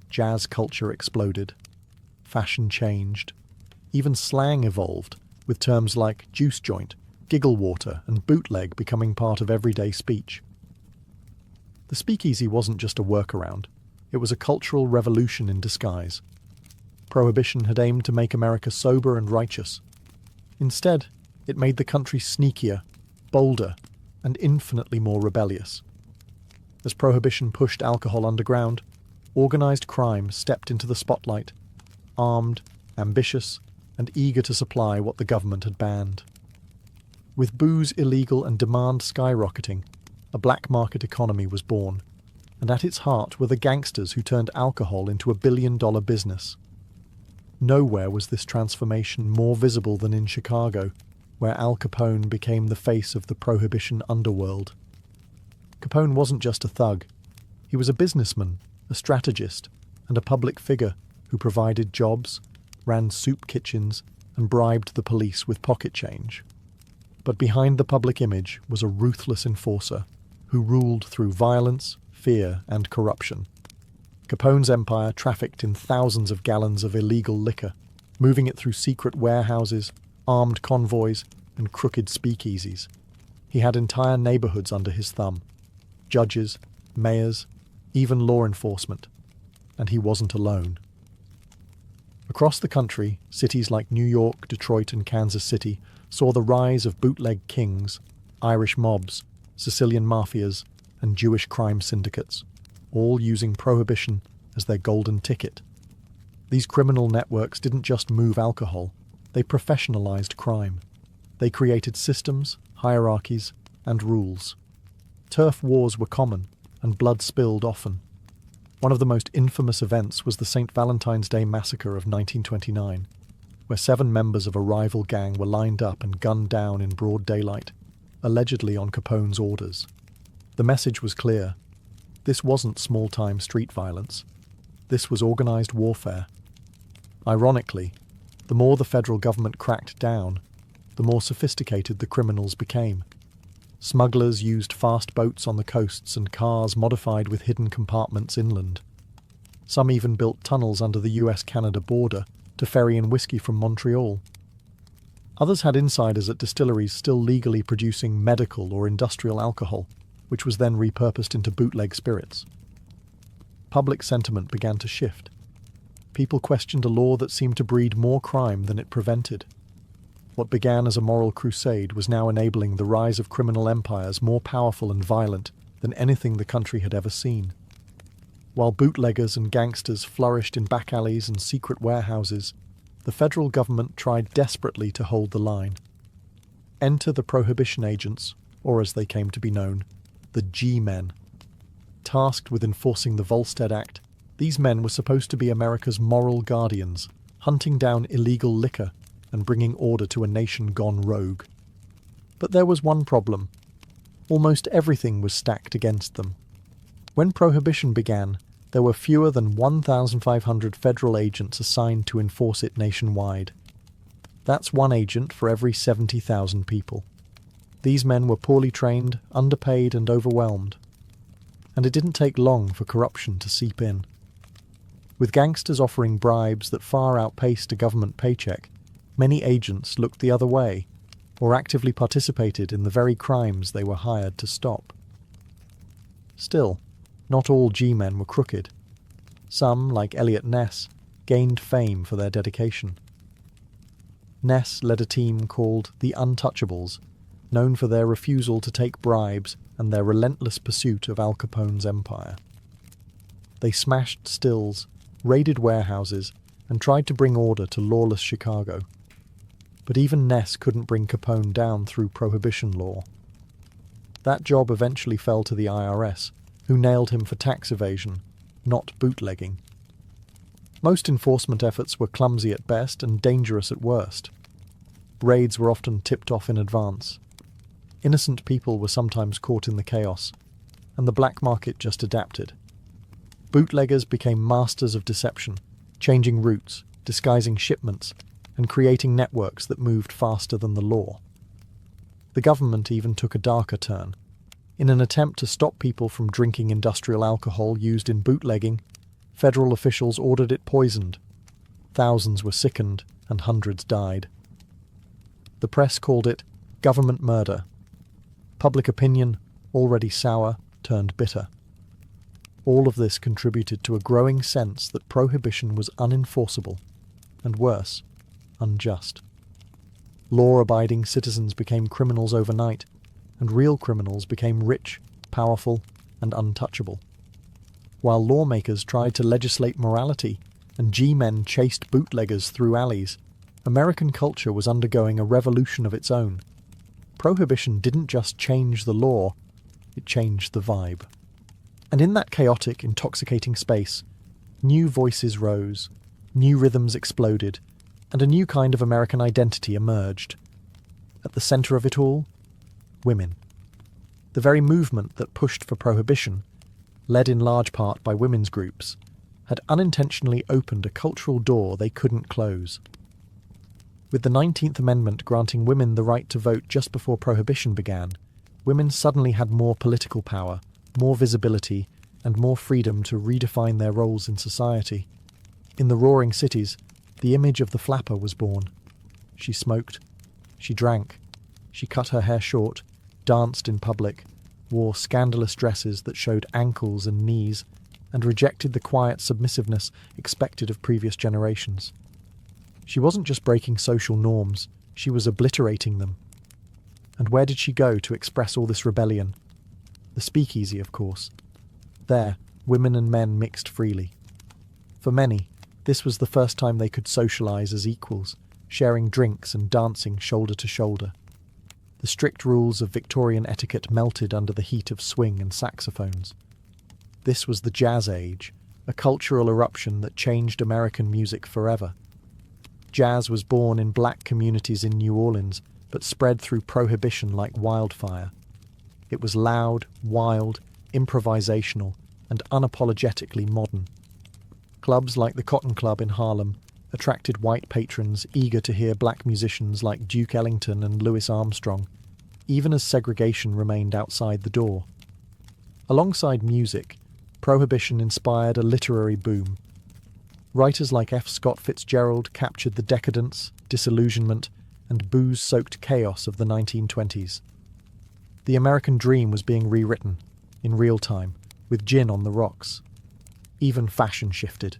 Jazz culture exploded. Fashion changed. Even slang evolved, with terms like juice joint, giggle water, and bootleg becoming part of everyday speech. The speakeasy wasn't just a workaround. It was a cultural revolution in disguise. Prohibition had aimed to make America sober and righteous. Instead, it made the country sneakier, bolder, and infinitely more rebellious. As Prohibition pushed alcohol underground, organized crime stepped into the spotlight, armed, ambitious, and eager to supply what the government had banned. With booze illegal and demand skyrocketing, a black market economy was born, and at its heart were the gangsters who turned alcohol into a billion-dollar business. Nowhere was this transformation more visible than in Chicago, where Al Capone became the face of the Prohibition underworld. Capone wasn't just a thug. He was a businessman, a strategist, and a public figure who provided jobs, ran soup kitchens, and bribed the police with pocket change. But behind the public image was a ruthless enforcer who ruled through violence, fear, and corruption. Capone's empire trafficked in thousands of gallons of illegal liquor, moving it through secret warehouses, armed convoys, and crooked speakeasies. He had entire neighborhoods under his thumb. Judges, mayors, even law enforcement. And he wasn't alone. Across the country, cities like New York, Detroit, and Kansas City saw the rise of bootleg kings, Irish mobs, Sicilian mafias, and Jewish crime syndicates, all using prohibition as their golden ticket. These criminal networks didn't just move alcohol, they professionalized crime. They created systems, hierarchies, and rules. Turf wars were common, and blood spilled often. One of the most infamous events was the St. Valentine's Day Massacre of 1929, where 7 members of a rival gang were lined up and gunned down in broad daylight, allegedly on Capone's orders. The message was clear. This wasn't small-time street violence. This was organized warfare. Ironically, the more the federal government cracked down, the more sophisticated the criminals became. Smugglers used fast boats on the coasts and cars modified with hidden compartments inland. Some even built tunnels under the US-Canada border to ferry in whiskey from Montreal. Others had insiders at distilleries still legally producing medical or industrial alcohol, which was then repurposed into bootleg spirits. Public sentiment began to shift. People questioned a law that seemed to breed more crime than it prevented. What began as a moral crusade was now enabling the rise of criminal empires more powerful and violent than anything the country had ever seen. While bootleggers and gangsters flourished in back alleys and secret warehouses, the federal government tried desperately to hold the line. Enter the prohibition agents, or as they came to be known, the G-men. Tasked with enforcing the Volstead Act, these men were supposed to be America's moral guardians, hunting down illegal liquor and bringing order to a nation gone rogue. But there was one problem. Almost everything was stacked against them. When Prohibition began, there were fewer than 1,500 federal agents assigned to enforce it nationwide. That's one agent for every 70,000 people. These men were poorly trained, underpaid, and overwhelmed. And it didn't take long for corruption to seep in. With gangsters offering bribes that far outpaced a government paycheck, many agents looked the other way, or actively participated in the very crimes they were hired to stop. Still, not all G-men were crooked. Some, like Elliot Ness, gained fame for their dedication. Ness led a team called the Untouchables, known for their refusal to take bribes and their relentless pursuit of Al Capone's empire. They smashed stills, raided warehouses, and tried to bring order to lawless Chicago. But even Ness couldn't bring Capone down through prohibition law. That job eventually fell to the IRS, who nailed him for tax evasion, not bootlegging. Most enforcement efforts were clumsy at best and dangerous at worst. Raids were often tipped off in advance. Innocent people were sometimes caught in the chaos, and the black market just adapted. Bootleggers became masters of deception, changing routes, disguising shipments, and creating networks that moved faster than the law. The government even took a darker turn. In an attempt to stop people from drinking industrial alcohol used in bootlegging, federal officials ordered it poisoned. Thousands were sickened and hundreds died. The press called it government murder. Public opinion, already sour, turned bitter. All of this contributed to a growing sense that prohibition was unenforceable, and worse, unjust. Law-abiding citizens became criminals overnight, and real criminals became rich, powerful, and untouchable. While lawmakers tried to legislate morality and G-men chased bootleggers through alleys, American culture was undergoing a revolution of its own. Prohibition didn't just change the law, it changed the vibe. And in that chaotic, intoxicating space, new voices rose, new rhythms exploded, and a new kind of American identity emerged. At the center of it all, women. The very movement that pushed for prohibition, led in large part by women's groups, had unintentionally opened a cultural door they couldn't close. With the 19th Amendment granting women the right to vote just before Prohibition began, women suddenly had more political power, more visibility, and more freedom to redefine their roles in society. In the roaring cities, the image of the flapper was born. She smoked, she drank, she cut her hair short, danced in public, wore scandalous dresses that showed ankles and knees, and rejected the quiet submissiveness expected of previous generations. She wasn't just breaking social norms, she was obliterating them. And where did she go to express all this rebellion? The speakeasy, of course. There, women and men mixed freely. For many, this was the first time they could socialise as equals, sharing drinks and dancing shoulder to shoulder. The strict rules of Victorian etiquette melted under the heat of swing and saxophones. This was the jazz age, a cultural eruption that changed American music forever. Jazz was born in black communities in New Orleans, but spread through Prohibition like wildfire. It was loud, wild, improvisational, and unapologetically modern. Clubs like the Cotton Club in Harlem attracted white patrons eager to hear black musicians like Duke Ellington and Louis Armstrong, even as segregation remained outside the door. Alongside music, Prohibition inspired a literary boom. Writers like F. Scott Fitzgerald captured the decadence, disillusionment, and booze-soaked chaos of the 1920s. The American dream was being rewritten, in real time, with gin on the rocks. Even fashion shifted.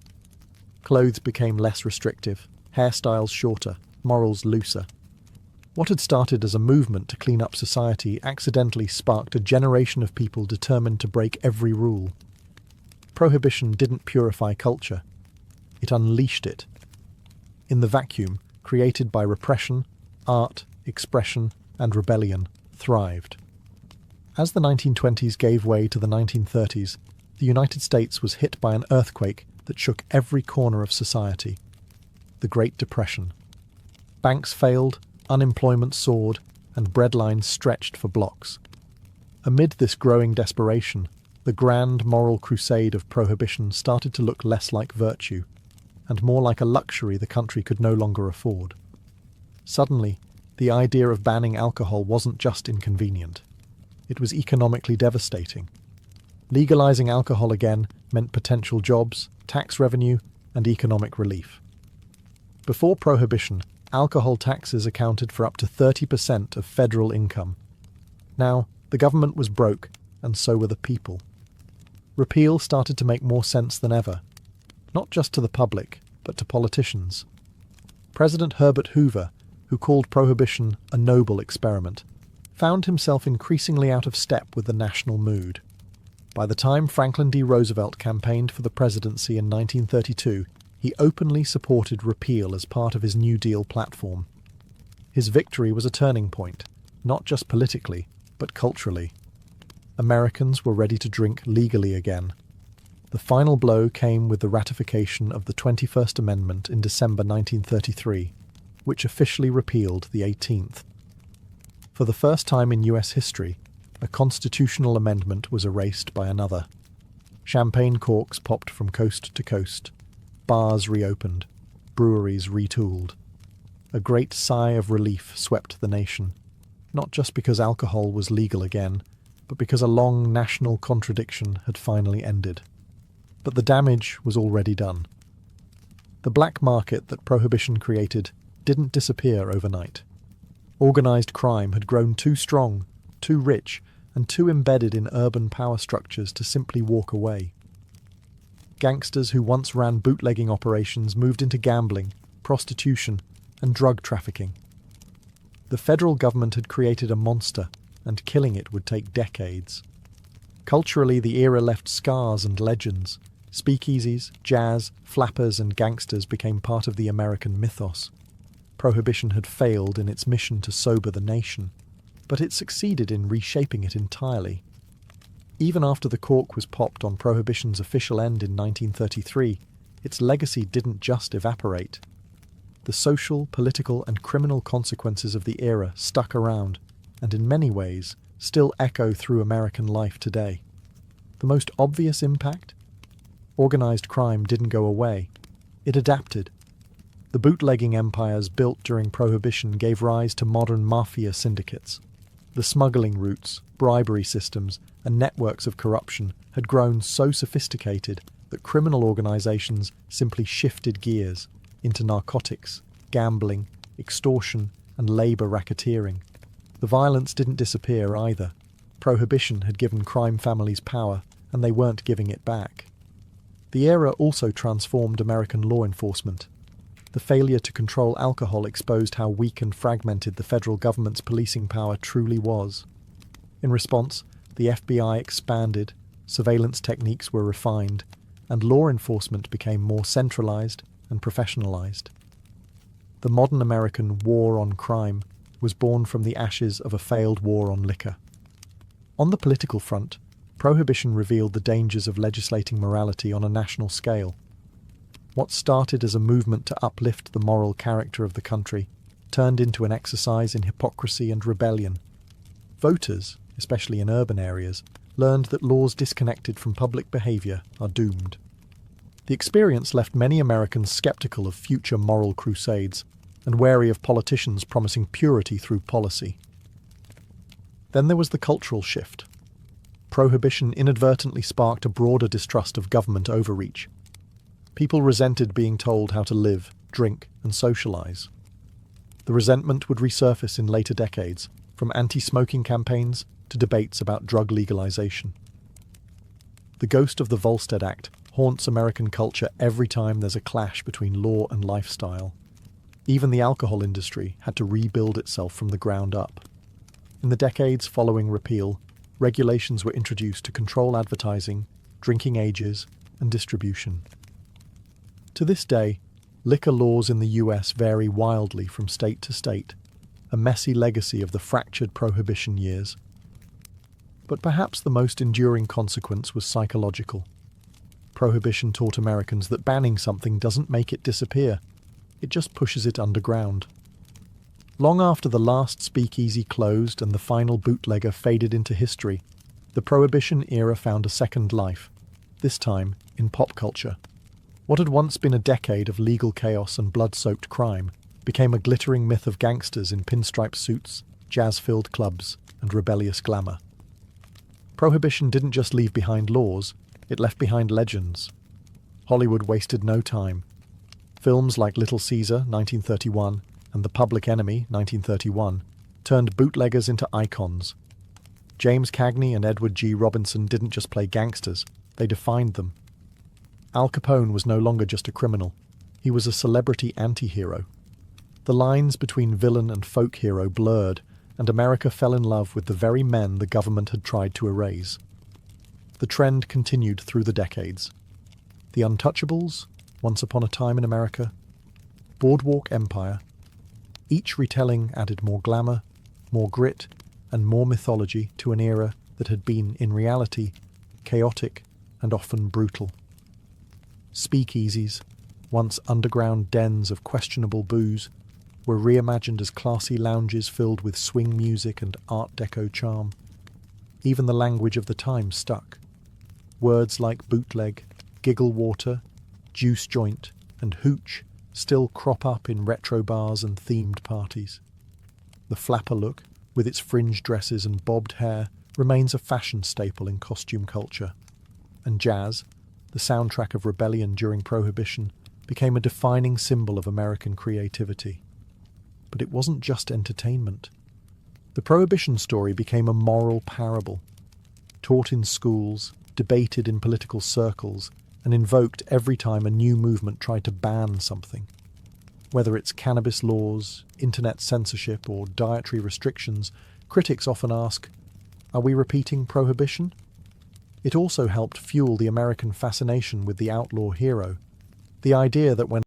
Clothes became less restrictive, hairstyles shorter, morals looser. What had started as a movement to clean up society accidentally sparked a generation of people determined to break every rule. Prohibition didn't purify culture. It unleashed it. In the vacuum created by repression, art, expression, and rebellion thrived. As the 1920s gave way to the 1930s, the United States was hit by an earthquake that shook every corner of society. The Great Depression. Banks failed, unemployment soared, and breadlines stretched for blocks. Amid this growing desperation, the grand moral crusade of Prohibition started to look less like virtue, and more like a luxury the country could no longer afford. Suddenly, the idea of banning alcohol wasn't just inconvenient. It was economically devastating. Legalizing alcohol again meant potential jobs, tax revenue, and economic relief. Before Prohibition, alcohol taxes accounted for up to 30% of federal income. Now, the government was broke, and so were the people. Repeal started to make more sense than ever, not just to the public, but to politicians. President Herbert Hoover, who called Prohibition a noble experiment, found himself increasingly out of step with the national mood. By the time Franklin D. Roosevelt campaigned for the presidency in 1932, he openly supported repeal as part of his New Deal platform. His victory was a turning point, not just politically, but culturally. Americans were ready to drink legally again. The final blow came with the ratification of the 21st Amendment in December 1933, which officially repealed the 18th. For the first time in US history, a constitutional amendment was erased by another. Champagne corks popped from coast to coast. Bars reopened. Breweries retooled. A great sigh of relief swept the nation, not just because alcohol was legal again, but because a long national contradiction had finally ended. But the damage was already done. The black market that Prohibition created didn't disappear overnight. Organised crime had grown too strong, too rich, and too embedded in urban power structures to simply walk away. Gangsters who once ran bootlegging operations moved into gambling, prostitution, and drug trafficking. The federal government had created a monster, and killing it would take decades. Culturally, the era left scars and legends. Speakeasies, jazz, flappers, and gangsters became part of the American mythos. Prohibition had failed in its mission to sober the nation, but it succeeded in reshaping it entirely. Even after the cork was popped on Prohibition's official end in 1933, its legacy didn't just evaporate. The social, political, and criminal consequences of the era stuck around, and in many ways still echo through American life today. The most obvious impact? Organised crime didn't go away. It adapted. The bootlegging empires built during Prohibition gave rise to modern mafia syndicates. The smuggling routes, bribery systems, and networks of corruption had grown so sophisticated that criminal organizations simply shifted gears into narcotics, gambling, extortion, and labor racketeering. The violence didn't disappear either. Prohibition had given crime families power, and they weren't giving it back. The era also transformed American law enforcement. The failure to control alcohol exposed how weak and fragmented the federal government's policing power truly was. In response, the FBI expanded, surveillance techniques were refined, and law enforcement became more centralized and professionalized. The modern American war on crime was born from the ashes of a failed war on liquor. On the political front, Prohibition revealed the dangers of legislating morality on a national scale. What started as a movement to uplift the moral character of the country turned into an exercise in hypocrisy and rebellion. Voters, especially in urban areas, learned that laws disconnected from public behavior are doomed. The experience left many Americans skeptical of future moral crusades and wary of politicians promising purity through policy. Then there was the cultural shift. Prohibition inadvertently sparked a broader distrust of government overreach. People resented being told how to live, drink, and socialize. The resentment would resurface in later decades, from anti-smoking campaigns to debates about drug legalization. The ghost of the Volstead Act haunts American culture every time there's a clash between law and lifestyle. Even the alcohol industry had to rebuild itself from the ground up. In the decades following repeal, regulations were introduced to control advertising, drinking ages, and distribution. To this day, liquor laws in the US vary wildly from state to state, a messy legacy of the fractured Prohibition years. But perhaps the most enduring consequence was psychological. Prohibition taught Americans that banning something doesn't make it disappear, it just pushes it underground. Long after the last speakeasy closed and the final bootlegger faded into history, the Prohibition era found a second life, this time in pop culture. What had once been a decade of legal chaos and blood-soaked crime became a glittering myth of gangsters in pinstripe suits, jazz-filled clubs, and rebellious glamour. Prohibition didn't just leave behind laws, it left behind legends. Hollywood wasted no time. Films like Little Caesar, 1931, and The Public Enemy, 1931, turned bootleggers into icons. James Cagney and Edward G. Robinson didn't just play gangsters, they defined them. Al Capone was no longer just a criminal, he was a celebrity anti-hero. The lines between villain and folk hero blurred, and America fell in love with the very men the government had tried to erase. The trend continued through the decades. The Untouchables, Once Upon a Time in America, Boardwalk Empire. Each retelling added more glamour, more grit, and more mythology to an era that had been, in reality, chaotic and often brutal. Speakeasies, once underground dens of questionable booze, were reimagined as classy lounges filled with swing music and Art Deco charm. Even the language of the time stuck. Words like bootleg, giggle water, juice joint, and hooch still crop up in retro bars and themed parties. The flapper look, with its fringe dresses and bobbed hair, remains a fashion staple in costume culture. And jazz, the soundtrack of rebellion during Prohibition, became a defining symbol of American creativity. But it wasn't just entertainment. The Prohibition story became a moral parable, taught in schools, debated in political circles, and invoked every time a new movement tried to ban something. Whether it's cannabis laws, internet censorship, or dietary restrictions, critics often ask, are we repeating Prohibition? It also helped fuel the American fascination with the outlaw hero, the idea that when